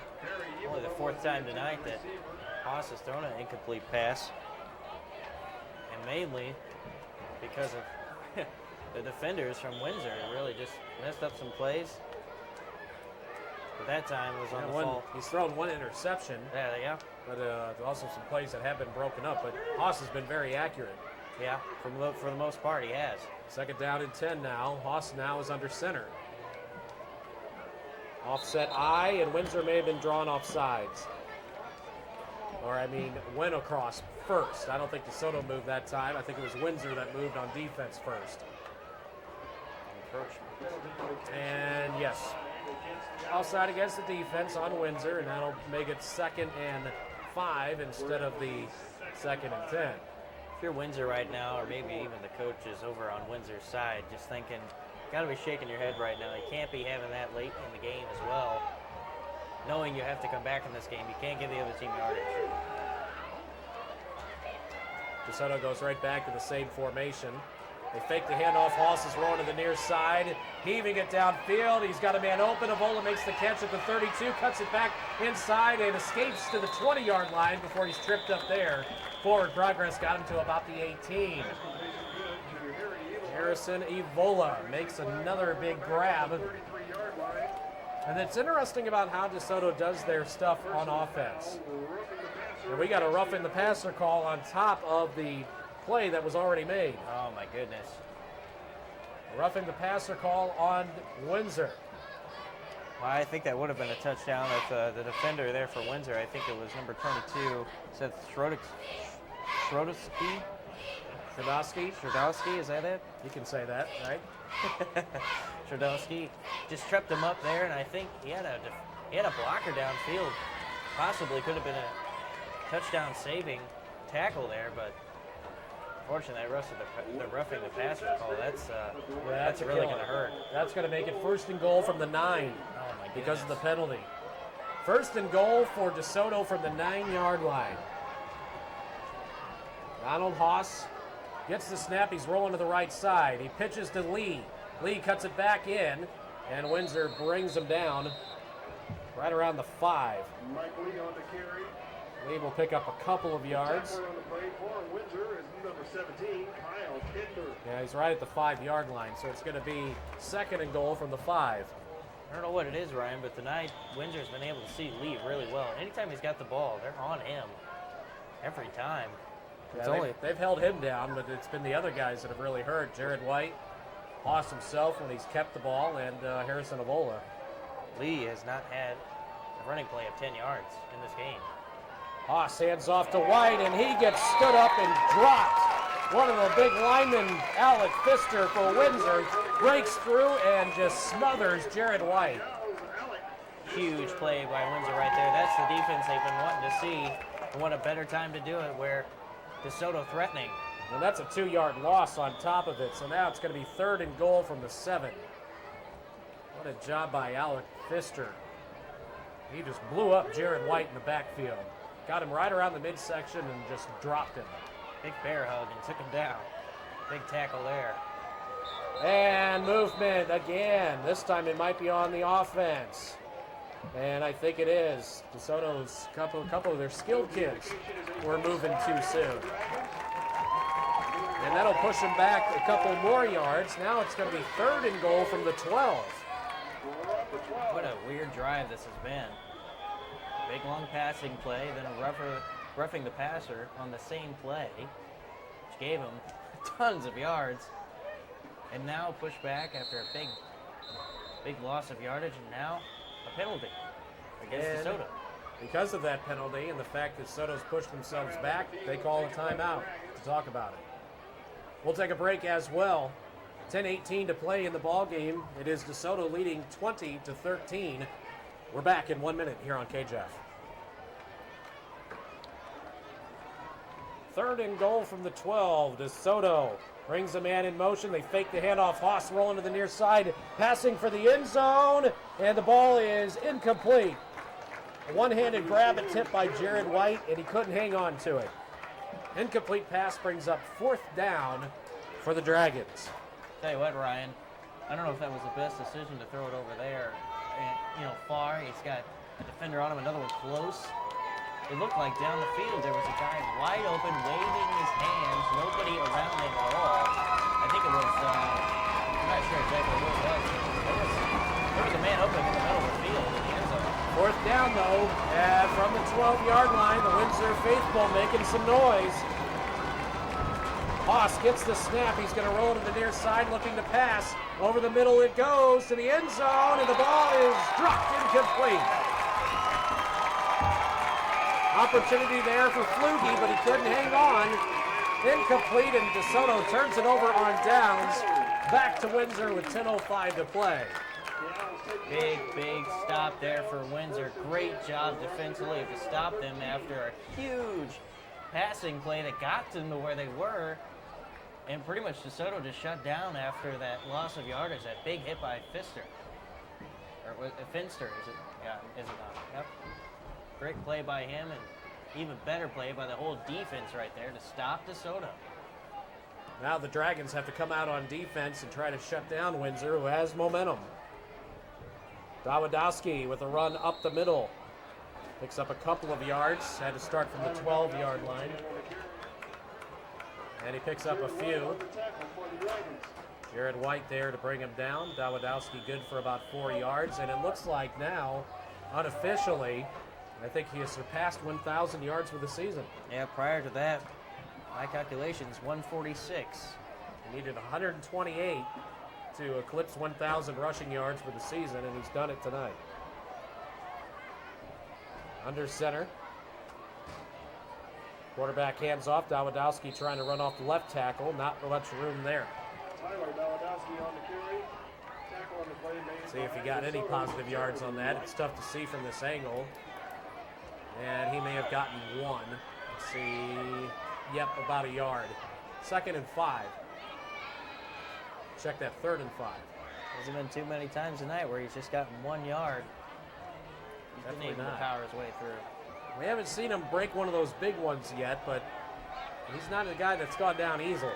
Only the 4th time tonight that Haas has thrown an incomplete pass. And mainly because of the defenders from Windsor really just messed up some plays. But that time was on the fault. He's thrown one interception. Yeah, there you go. But also some plays that have been broken up. But Haas has been very accurate. Yeah, for the most part, he has. Second down and 10 now. Haas now is under center. Offset I, and Windsor may have been drawn off sides. Went across first. I don't think DeSoto moved that time. I think it was Windsor that moved on defense first. And yes, outside against the defense on Windsor, and that'll make it 2nd and 5 instead of the 2nd and 10. If you're Windsor right now, or maybe even the coaches over on Windsor's side, just thinking, got to be shaking your head right now. You can't be having that late in the game as well. Knowing you have to come back in this game, you can't give the other team yardage. DeSoto goes right back to the same formation. They fake the handoff. Haas is rolling to the near side, heaving it downfield. He's got a man open. Avola makes the catch at the 32, cuts it back inside, and escapes to the 20-yard line before he's tripped up there. Forward progress got him to about the 18. Harrison Avola makes another big grab. And it's interesting about how DeSoto does their stuff on offense. And we got a roughing the passer call on top of the play that was already made. Oh, my goodness. Roughing the passer call on Windsor. Well, I think that would have been a touchdown if the defender there for Windsor, I think it was number 22, Seth Shrodowski, is that it? You can say that, right? Shrodowski just tripped him up there, and I think he had a blocker downfield. Possibly could have been a touchdown saving tackle there, but unfortunately, the roughing the passer call, that's really going to hurt. That's going to make it 1st and goal from the 9. Oh my goodness. Because of the penalty. 1st and goal for DeSoto from the 9-yard line. Donald Haas gets the snap. He's rolling to the right side. He pitches to Lee. Lee cuts it back in, and Windsor brings him down right around the 5. Mike Lee on the carry. Lee will pick up a couple of yards. Tackler on the play for Windsor is number 17, Kyle Kinder. Yeah, he's right at the 5-yard line, so it's going to be 2nd and goal from the 5. I don't know what it is, Ryan, but tonight Windsor's been able to see Lee really well. Anytime he's got the ball, they're on him every time. Yeah, they've held him down, but it's been the other guys that have really hurt. Jared White, Haas himself when he's kept the ball, and Harrison Avola. Lee has not had a running play of 10 yards in this game. Haas hands off to White, and he gets stood up and dropped. One of the big linemen, Alec Pfister for Windsor, breaks through and just smothers Jared White. Huge play by Windsor right there. That's the defense they've been wanting to see. And what a better time to do it where DeSoto threatening. And that's a 2-yard loss on top of it, so now it's going to be 3rd and goal from the 7. What a job by Alec Pfister. He just blew up Jared White in the backfield. Got him right around the midsection and just dropped him. Big bear hug and took him down. Big tackle there. And movement again. This time it might be on the offense. And I think it is. DeSoto's couple of their skilled kids were moving too soon. And that'll push them back a couple more yards. Now it's going to be 3rd and goal from the 12. What a weird drive this has been. Big long passing play, then a roughing the passer on the same play, which gave him tons of yards. And now push back after a big loss of yardage, and now a penalty against DeSoto. Because of that penalty and the fact that DeSoto's pushed themselves back, they call a timeout to talk about it. We'll take a break as well. 10:18 to play in the ball game. It is DeSoto leading 20-13. We're back in 1 minute here on KJF. 3rd and goal from the 12. DeSoto brings a man in motion. They fake the handoff. Haas rolling to the near side, passing for the end zone, and the ball is incomplete. A one-handed grab attempt by Jared White, and he couldn't hang on to it. Incomplete pass brings up 4th down for the Dragons. Tell you what, Ryan, I don't know if that was the best decision to throw it over there. And, far. He's got a defender on him, another one close. It looked like down the field there was a guy wide open, waving his hands, nobody around him at all. I think it was, I'm not sure exactly who it was. There was a man open in the middle of the field in the end zone. 4th down, though, from the 12-yard line. The Windsor faithful making some noise. Haas gets the snap. He's going to roll to the near side, looking to pass. Over the middle it goes to the end zone, and the ball is dropped incomplete. Opportunity there for Flugie, but he couldn't hang on. Incomplete, and DeSoto turns it over on downs. Back to Windsor with 10:05 to play. Big stop there for Windsor. Great job defensively to stop them after a huge passing play that got them to where they were. And pretty much DeSoto just shut down after that loss of yardage, that big hit by Pfister. Or Finster, is it? Yeah, is it not? Yep. Great play by him, and even better play by the whole defense right there to stop DeSoto. Now the Dragons have to come out on defense and try to shut down Windsor, who has momentum. Dawidowski with a run up the middle. Picks up a couple of yards. Had to start from the 12-yard line. And he picks up a few. Jared White there to bring him down. Dawidowski good for about 4 yards. And it looks like now, unofficially, I think he has surpassed 1,000 yards for the season. Yeah, prior to that, my calculations, 146. He needed 128 to eclipse 1,000 rushing yards for the season, and he's done it tonight. Under center. Quarterback hands off. Dawidowski trying to run off the left tackle. Not much room there. Tyler Dawidowski on the carry. Tackle on the play made. See if he got any positive yards on that. It's tough to see from this angle. And he may have gotten one. Let's see. Yep, about a yard. 2nd and 5. Check that 3rd and 5. Hasn't been too many times tonight where he's just gotten 1 yard. He's been Definitely able to not. power his way through. We haven't seen him break one of those big ones yet, but he's not a guy that's gone down easily.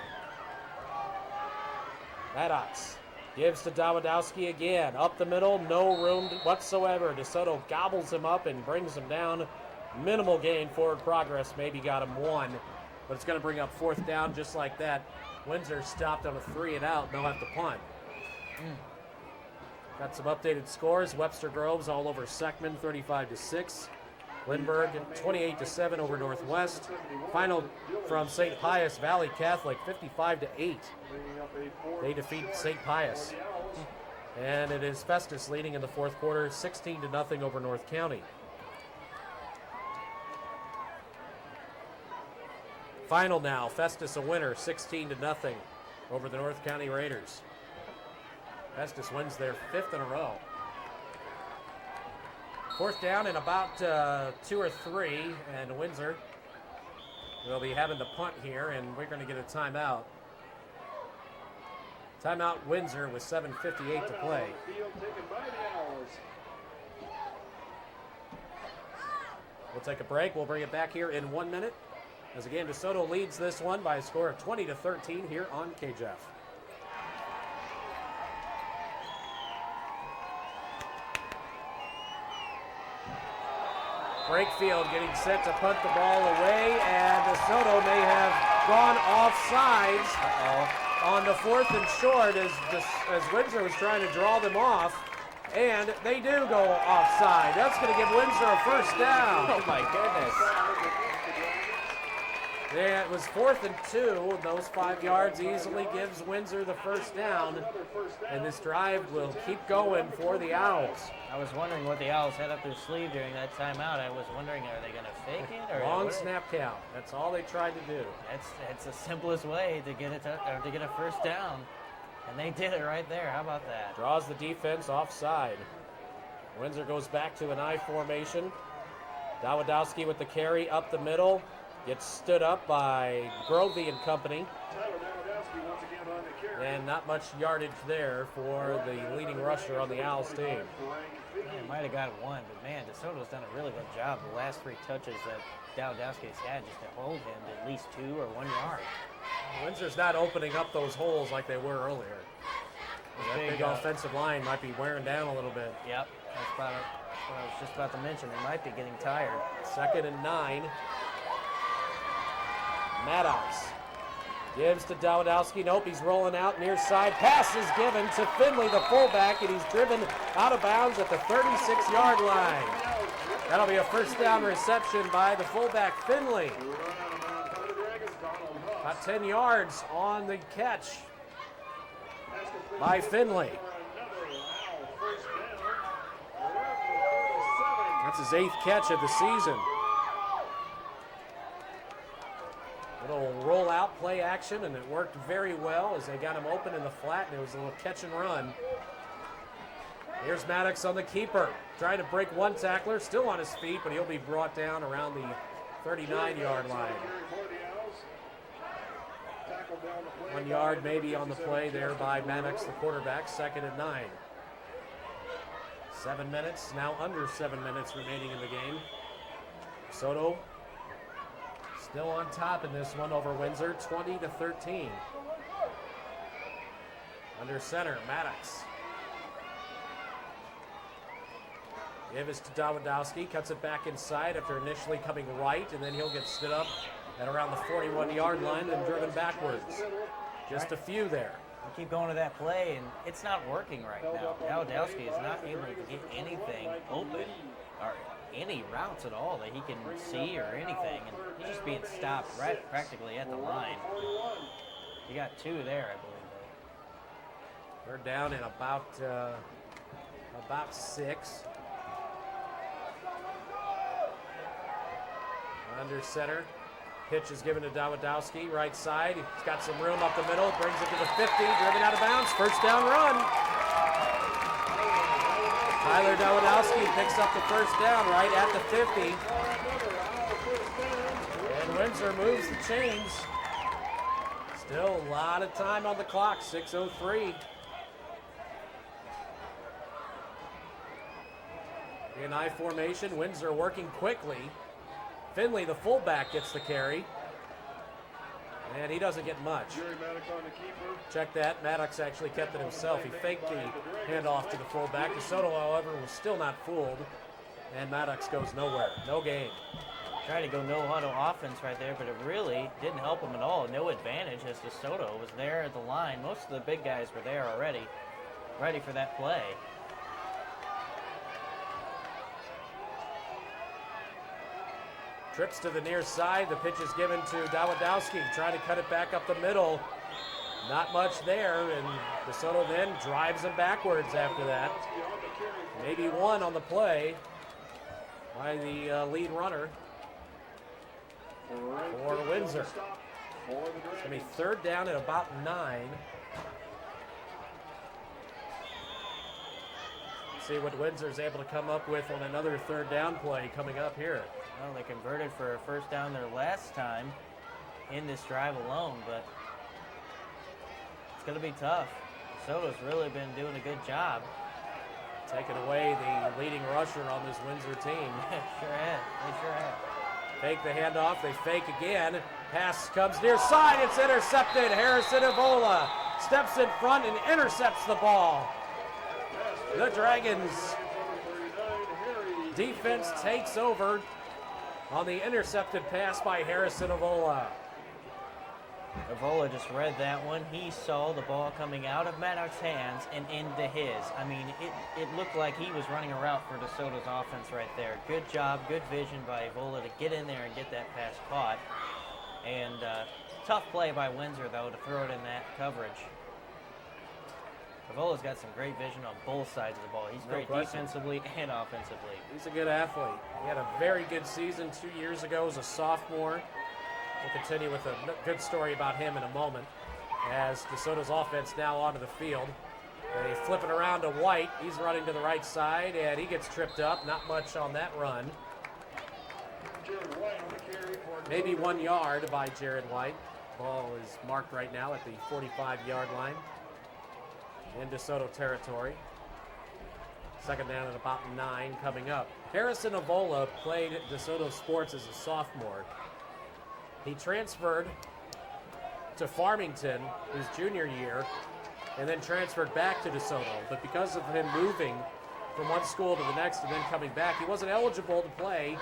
Maddox gives to Dawidowski again. Up the middle, no room whatsoever. DeSoto gobbles him up and brings him down. Minimal gain, forward progress. Maybe got him 1, but it's going to bring up 4th down just like that. Windsor stopped on a 3 and out. They'll have to punt. Got some updated scores. Webster Groves all over Seckman, 35-6. Lindbergh, 28-7 over Northwest. Final from St. Pius Valley Catholic, 55-8. They defeat St. Pius. And it is Festus leading in the 4th quarter, 16-0 over North County. Final now, Festus a winner, 16-0 over the North County Raiders. Festus wins their 5th in a row. 4th down in about 2 or 3, and Windsor will be having to punt here, and we're going to get a timeout. Timeout Windsor with 7:58 to play. We'll take a break. We'll bring it back here in 1 minute. As again, DeSoto leads this one by a score of 20-13 here on KJF. Brakefield getting set to punt the ball away, and DeSoto may have gone offsides on the 4th and short as Windsor was trying to draw them off, and they do go offside. That's going to give Windsor a 1st down. Oh my goodness. Yeah, it was 4th and 2. Those 5 yards easily gives Windsor the 1st down, and this drive will keep going for the Owls. I was wondering what the Owls had up their sleeve during that timeout. I was wondering, are they going to fake it? Or Long snap count. That's all they tried to do. It's the simplest way to get to get a 1st down, and they did it right there. How about that? Draws the defense offside. Windsor goes back to an I formation. Dawidowski with the carry up the middle. Gets stood up by Grovey and company. And not much yardage there for the leading rusher on the Owls team. Man, might have got 1, but man, DeSoto's done a really good job. The last 3 touches that Dawidowski's had just to hold him to at least 2 or 1 yard. Windsor's not opening up those holes like they were earlier. That big offensive line might be wearing down a little bit. Yep, that's what I was just about to mention. They might be getting tired. 2nd and 9. Maddox gives to Dawidowski. Nope, he's rolling out near side. Pass is given to Finley, the fullback, and he's driven out of bounds at the 36-yard line. That'll be a 1st down reception by the fullback, Finley. About 10 yards on the catch by Finley. That's his 8th catch of the season. Little rollout play action, and it worked very well as they got him open in the flat, and it was a little catch and run. Here's Maddox on the keeper, trying to break one tackler, still on his feet, but he'll be brought down around the 39-yard line. 1 yard maybe on the play there by Maddox, the quarterback, 2nd and 9. 7 minutes, now under 7 minutes remaining in the game. DeSoto still on top in this one over Windsor, 20-13. Under center, Maddox. Give is to Dawidowski, cuts it back inside after initially coming right, and then he'll get stood up at around the 41-yard line and driven backwards. Just a few there. We keep going to that play, and it's not working right now. Dawidowski is not able to get anything open or any routes at all that he can see or anything, and he's just being stopped right practically at the line. You got 2 there, I believe. They're down in about 6. Under center. Pitch is given to Dawidowski, right side. He's got some room up the middle, brings it to the 50, driven out of bounds, first down run. Tyler Dawidowski picks up the first down right at the 50. And Windsor moves the chains. Still a lot of time on the clock, 6:03. In I formation, Windsor working quickly. Finley, the fullback, gets the carry. And he doesn't get much. Check that. Maddox actually kept it himself. He faked the handoff to the fullback. DeSoto, however, was still not fooled. And Maddox goes nowhere. No gain. Tried to go no-huddle offense right there, but it really didn't help him at all. No advantage as DeSoto was there at the line. Most of the big guys were there already, ready for that play. Trips to the near side. The pitch is given to Dawidowski. Trying to cut it back up the middle. Not much there, and DeSoto then drives him backwards after that. Maybe 1 on the play by the lead runner for Windsor. It's going to be 3rd down at about 9. See what Windsor's able to come up with on another 3rd down play coming up here. Well, they converted for a first down their last time in this drive alone, but it's going to be tough. DeSoto's really been doing a good job. Taking away the leading rusher on this Windsor team. Sure have. They sure have. Fake the handoff. They fake again. Pass comes near side. It's intercepted. Harrison Evola steps in front and intercepts the ball. The Dragons defense takes over on the intercepted pass by Harrison Evola. Evola just read that one. He saw the ball coming out of Maddox's hands and into his. I mean, it looked like he was running a route for DeSoto's offense right there. Good job, good vision by Evola to get in there and get that pass caught. And tough play by Windsor, though, to throw it in that coverage. Evola's got some great vision on both sides of the ball. He's great defensively and offensively. He's a good athlete. He had a very good season 2 years ago as a sophomore. We'll continue with a good story about him in a moment as DeSoto's offense now onto the field. They flip it around to White. He's running to the right side, and he gets tripped up. Not much on that run. Maybe 1 yard by Jared White. Ball is marked right now at the 45-yard line in DeSoto territory. 2nd down at about 9 coming up. Harrison Evola played DeSoto sports as a sophomore. He transferred to Farmington his junior year and then transferred back to DeSoto. But because of him moving from one school to the next and then coming back, he wasn't eligible to play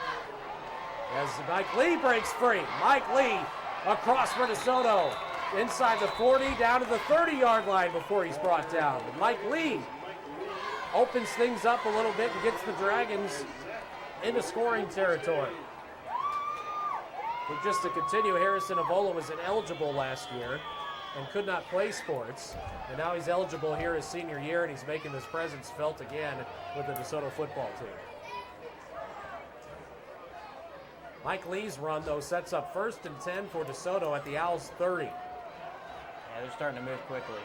as Mike Lee breaks free. Mike Lee across for DeSoto. Inside the 40, down to the 30-yard line before he's brought down. But Mike Lee opens things up a little bit and gets the Dragons into scoring territory. But just to continue, Harrison Evola was ineligible last year and could not play sports. And now he's eligible here his senior year, and he's making his presence felt again with the DeSoto football team. Mike Lee's run, though, sets up 1st and 10 for DeSoto at the Owls' 30. Yeah, they're starting to move quickly.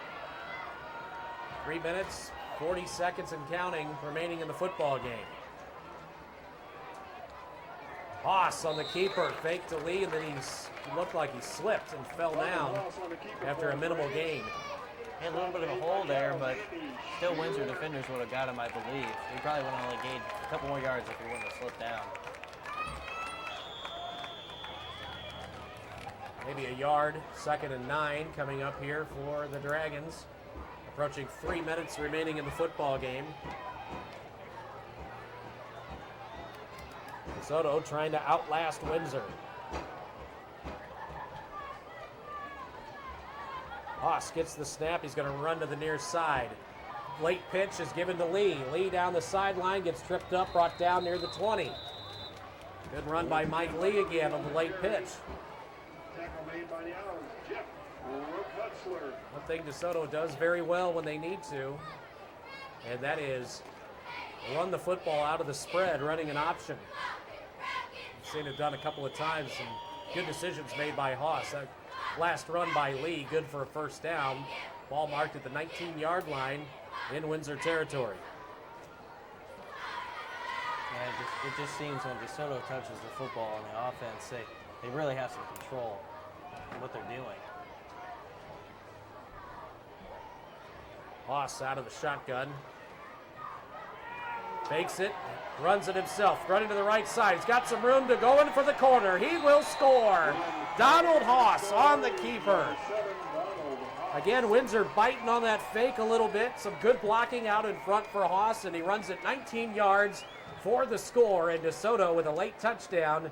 3 minutes, 40 seconds and counting remaining in the football game. Haas on the keeper, fake to Lee, and then he looked like he slipped and fell down after a minimal gain. He had a little bit of a hole there, but still Windsor defenders would have got him, I believe. He probably would have only gained a couple more yards if he wouldn't have slipped down. Maybe a yard, 2nd and 9 coming up here for the Dragons. Approaching 3 minutes remaining in the football game. DeSoto trying to outlast Windsor. Haas gets the snap. He's going to run to the near side. Late pitch is given to Lee. Lee down the sideline, gets tripped up, brought down near the 20. Good run by Mike Lee again on the late pitch. Tackle made by the Owls. Jeff Hutzler. One thing DeSoto does very well when they need to, and that is run the football out of the spread, running an option. I've seen it done a couple of times, and good decisions made by Haas. That last run by Lee, good for a first down. Ball marked at the 19-yard line in Windsor territory. Yeah, it just seems when DeSoto touches the football on the offense, they really have some control in what they're doing. Haas out of the shotgun. Fakes it, runs it himself, running to the right side. He's got some room to go in for the corner. He will score. Donald Haas on the keeper. Again, Windsor biting on that fake a little bit. Some good blocking out in front for Haas, and he runs it 19 yards for the score. And DeSoto, with a late touchdown,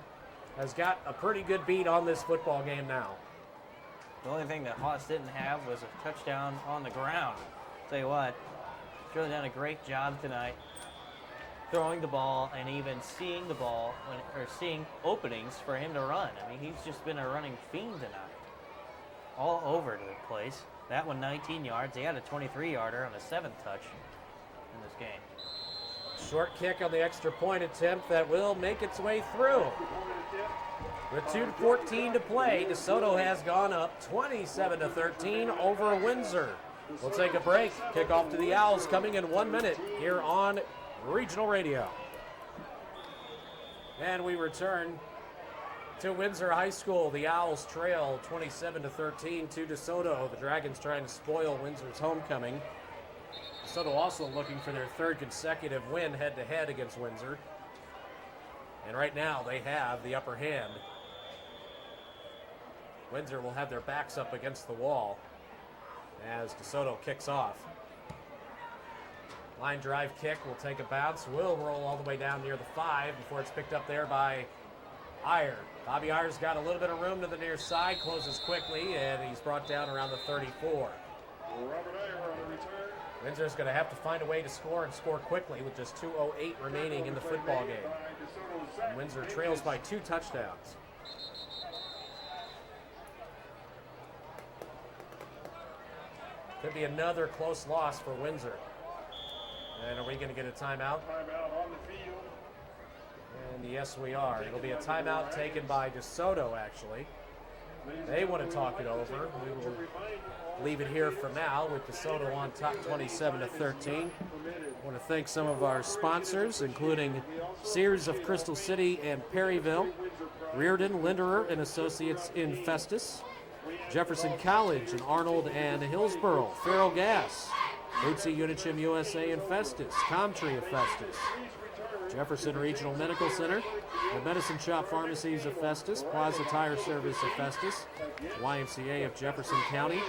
has got a pretty good beat on this football game now. The only thing that Haas didn't have was a touchdown on the ground. Tell you what, he's really done a great job tonight throwing the ball and even seeing the ball or seeing openings for him to run. I mean, he's just been a running fiend tonight. All over the place. That one 19 yards. He had a 23-yarder on a 7th touch in this game. Short kick on the extra point attempt that will make its way through. With 2:14 to play, DeSoto has gone up 27-13 over Windsor. We'll take a break. Kickoff to the Owls coming in 1 minute here on Regional Radio. And we return to Windsor High School. The Owls trail 27-13 to DeSoto. The Dragons trying to spoil Windsor's homecoming. DeSoto also looking for their 3rd consecutive win head-to-head against Windsor. And right now they have the upper hand. Windsor will have their backs up against the wall as DeSoto kicks off. Line drive kick will take a bounce, will roll all the way down near the 5 before it's picked up there by Iyer. Bobby Iyer's got a little bit of room to the near side, closes quickly, and he's brought down around the 34. Robert Iyer on the return. Windsor's going to have to find a way to score and score quickly with just 2:08 remaining in the football game. And Windsor trails by 2 touchdowns. Could be another close loss for Windsor. And are we going to get a timeout? Timeout on the field. And yes, we are. It'll be a timeout taken by DeSoto, actually. They want to talk it over. We will leave it here for now with DeSoto on top 27-13. I want to thank some of our sponsors, including Sears of Crystal City and Perryville, Reardon, Linderer and Associates in Festus, Jefferson College in Arnold and Hillsborough, Farrell Gas, Bootsy Unichim USA in Festus, Comtree of Festus, Jefferson Regional Medical Center, the Medicine Shop Pharmacies of Festus, Plaza Tire Service of Festus, YMCA of Jefferson County,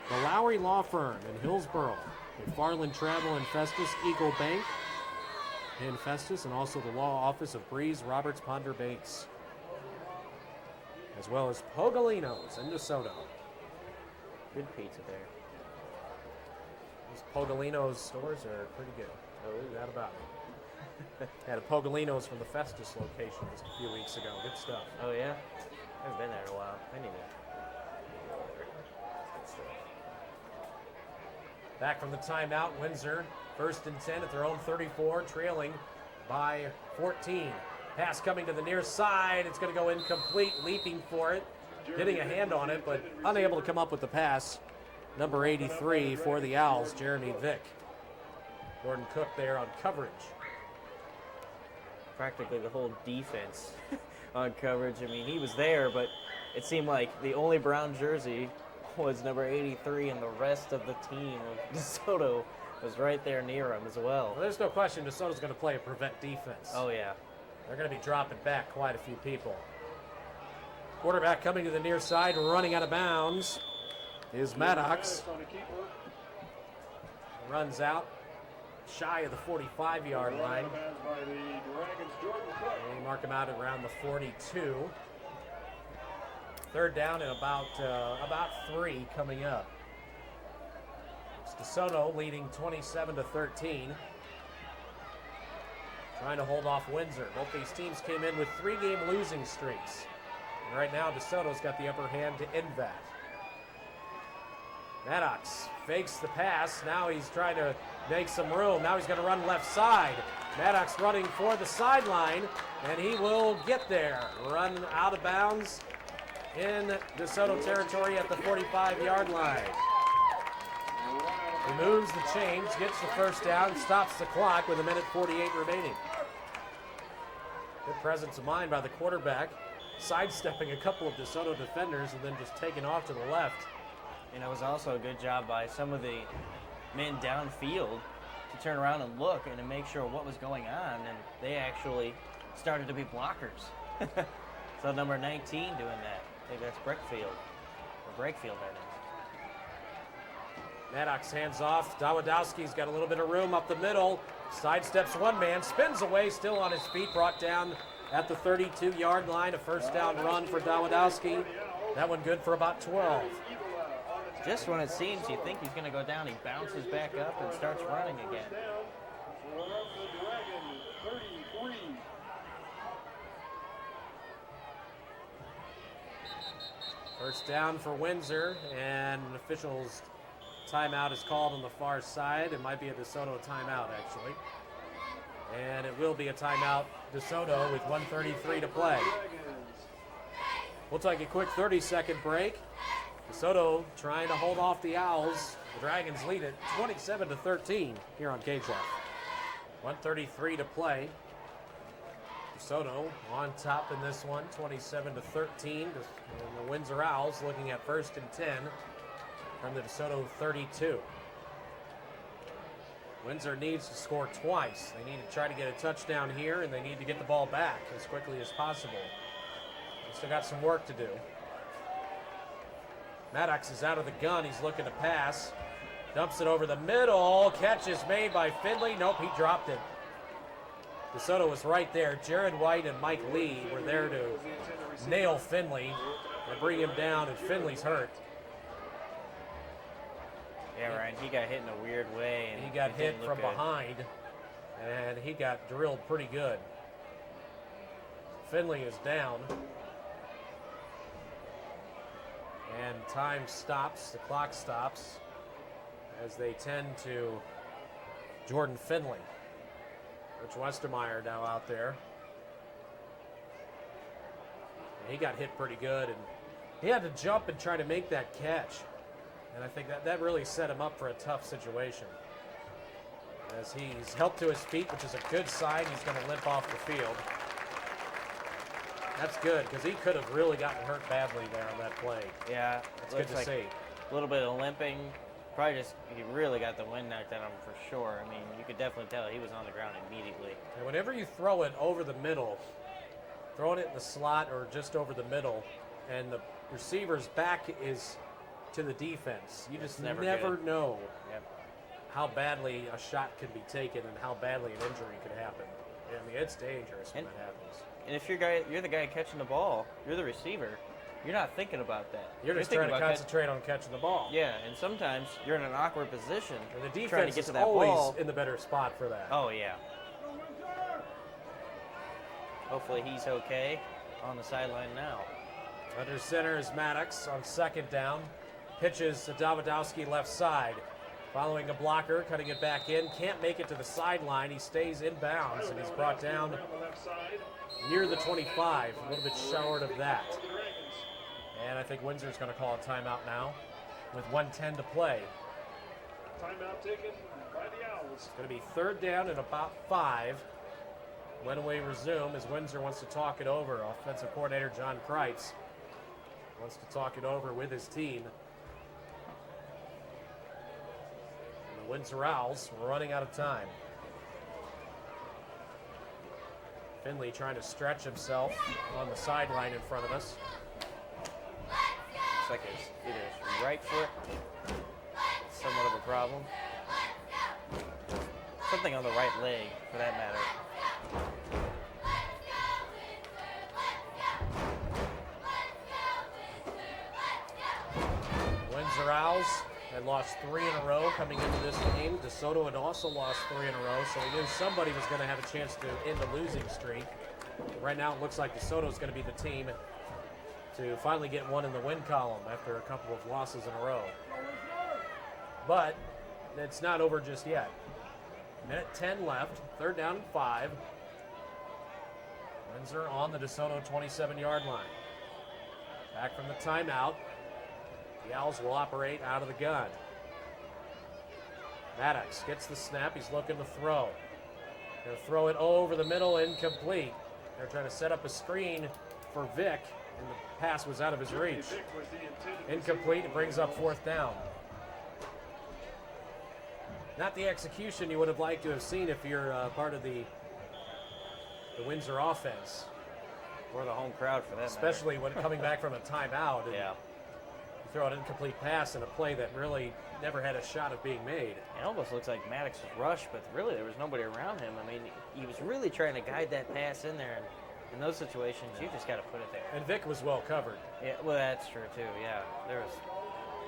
the Lowry Law Firm in Hillsborough, McFarland Travel in Festus, Eagle Bank in Festus, and also the Law Office of Breeze, Roberts, Ponder, Bates, as well as Pogolino's in DeSoto. Good pizza there. These Pogolino's stores are pretty good. No doubt about it. Had a Pogolino's from the Festus location just a few weeks ago. Good stuff. Oh, yeah? I haven't been there in a while. I need to. Good stuff. Back from the timeout, Windsor, 1st and 10 at their own 34, trailing by 14. Pass coming to the near side. It's going to go incomplete, leaping for it, getting a hand on it, but unable to come up with the pass. Number 83 for the Owls, Jeremy Vick. Gordon Cook there on coverage. Practically the whole defense on coverage. I mean, he was there, but it seemed like the only brown jersey was number 83, and the rest of the team of DeSoto was right there near him as well. Well, there's no question DeSoto's going to play a prevent defense. Oh, yeah. They're going to be dropping back quite a few people. Quarterback coming to the near side, running out of bounds is Maddox. Runs out shy of the 45-yard line. They mark him out around the 42. Third down and about 3 coming up. It's DeSoto leading 27-13. Trying to hold off Windsor. Both these teams came in with 3-game losing streaks. And right now, DeSoto's got the upper hand to end that. Maddox fakes the pass. Now he's trying to make some room. Now he's going to run left side. Maddox running for the sideline, and he will get there. Run out of bounds in DeSoto territory at the 45-yard line. He moves the chains, gets the first down, stops the clock with 1:48 remaining. Good presence of mind by the quarterback, sidestepping a couple of DeSoto defenders and then just taking off to the left. And it was also a good job by some of the men downfield to turn around and look and to make sure what was going on, and they actually started to be blockers. So number 19 doing that. I think that's Breakfield, or Brakefield, that is. Maddox hands off. Dawidowski's got a little bit of room up the middle. Sidesteps one man, spins away, still on his feet, brought down at the 32-yard line. A first down run for Dawidowski. That one good for about 12. Just when it seems you think he's going to go down, he bounces back up and starts running again. First down for Windsor, and an official's timeout is called on the far side. It might be a DeSoto timeout, actually. And it will be a timeout, DeSoto, with 1:33 to play. We'll take a quick 30-second break. DeSoto trying to hold off the Owls. The Dragons lead it 27-13 here on KJFF. 1:33 to play. DeSoto on top in this one, 27-13. And the Windsor Owls looking at 1st and 10 from the DeSoto 32. Windsor needs to score twice. They need to try to get a touchdown here, and they need to get the ball back as quickly as possible. They still got some work to do. Maddox is out of the gun. He's looking to pass. Dumps it over the middle. Catch is made by Finley. Nope, he dropped it. DeSoto was right there. Jared White and Mike Lee were there to nail Finley and bring him down, and Finley's hurt. Yeah, Ryan, he got hit in a weird way. And he got hit from behind, and he got drilled pretty good. Finley is down. And time stops, the clock stops, as they tend to Jordan Finley. Rich Westermeyer now out there. And he got hit pretty good, and he had to jump and try to make that catch. And I think that really set him up for a tough situation. As he's helped to his feet, which is a good sign. He's going to limp off the field. That's good, because he could have really gotten hurt badly there on that play. Yeah, it's good to see. A little bit of limping. Probably just, he really got the wind knocked out of him for sure. I mean, you could definitely tell he was on the ground immediately. And whenever you throw it over the middle, throwing it in the slot or just over the middle, and the receiver's back is to the defense, you just never know how badly a shot can be taken and how badly an injury could happen. I mean, it's dangerous when that happens. And if you're the guy catching the ball, you're the receiver, you're not thinking about that. You're just trying to concentrate on catching the ball. Yeah, and sometimes you're in an awkward position. And the defense trying to get to that always ball. In the better spot for that. Oh, yeah. Hopefully he's okay on the sideline now. Under center is Maddox on 2nd down. Pitches to Dawidowski left side. Following a blocker, cutting it back in. Can't make it to the sideline. He stays in bounds, and he's brought down near the 25. A little bit short of that. And I think Windsor's going to call a timeout now with 1:10 to play. Timeout taken by the Owls. It's going to be 3rd down and about 5. when we resume, as Windsor wants to talk it over. Offensive coordinator John Kreitz wants to talk it over with his team. And the Windsor Owls were running out of time. Finley trying to stretch himself on the sideline in front of us. Looks like it's either his right foot, somewhat of a problem. Something on the right leg, for that matter. Windsor Owls had lost 3 in a row coming into this game. DeSoto had also lost 3 in a row, so we knew somebody was going to have a chance to end the losing streak. Right now it looks like DeSoto is going to be the team to finally get one in the win column after a couple of losses in a row. But it's not over just yet. Minute 10 left, 3rd down and 5. Windsor on the DeSoto 27-yard line. Back from the timeout. The Owls will operate out of the gun. Maddox gets the snap. He's looking to throw. Going to throw it over the middle, incomplete. They're trying to set up a screen for Vick, and the pass was out of his reach. Incomplete. It brings up 4th down. Not the execution you would have liked to have seen if you're part of the Windsor offense. Or the home crowd, for that Especially when coming back from a timeout. And Yeah. you throw an incomplete pass in a play that really never had a shot of being made. It almost looks like Maddox was rushed, but really there was nobody around him. I mean, he was really trying to guide that pass in there. And in those situations, you just got to put it there. And Vick was well covered. Yeah, well, that's true, too. Yeah, there was.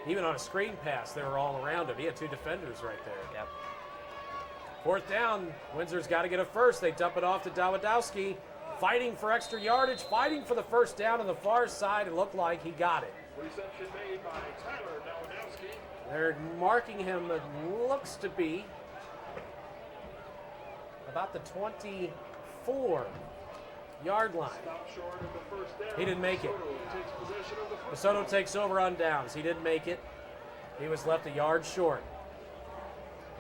Even on a screen pass, they were all around him. He had 2 defenders right there. Yep. 4th down, Windsor's got to get a first. They dump it off to Dawidowski, fighting for extra yardage, fighting for the first down on the far side. It looked like he got it. Reception made by Tyler Dawidowski. They're marking him, it looks to be about the 24-yard line. Stop short of the first down. He didn't make it. DeSoto takes possession of the football. DeSoto takes over on downs. He didn't make it. He was left a yard short.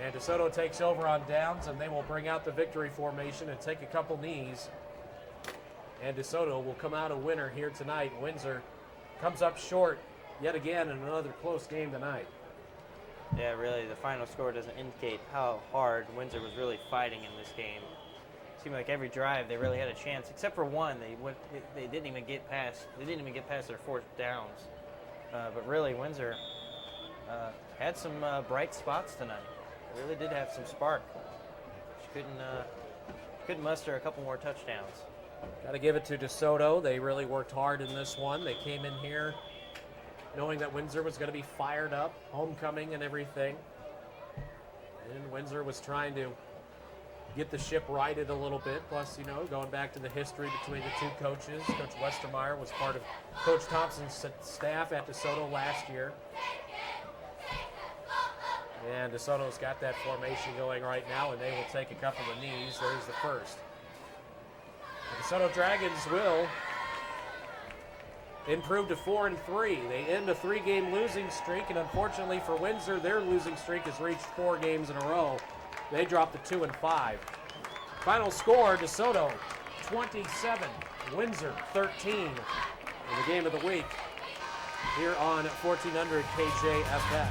And DeSoto takes over on downs, and they will bring out the victory formation and take a couple knees. And DeSoto will come out a winner here tonight. Windsor comes up short yet again in another close game tonight. Yeah, really, the final score doesn't indicate how hard Windsor was really fighting in this game. It seemed like every drive they really had a chance, except for one. They didn't even get past. They didn't even get past their 4th downs. But really, Windsor had some bright spots tonight. They really did have some spark. Just couldn't muster a couple more touchdowns. Got to give it to DeSoto. They really worked hard in this one. They came in here knowing that Windsor was going to be fired up, homecoming and everything. And Windsor was trying to get the ship righted a little bit. Plus, you know, going back to the history between the 2 coaches. Coach Westermeyer was part of Coach Thompson's staff at DeSoto last year. And DeSoto's got that formation going right now, and they will take a couple of knees. There's the first. The DeSoto Dragons will improve to 4-3. They end a 3-game losing streak, and unfortunately for Windsor, their losing streak has reached 4 games in a row. They dropped to 2-5. Final score, DeSoto 27, Windsor 13 in the game of the week here on 1400 KJFF.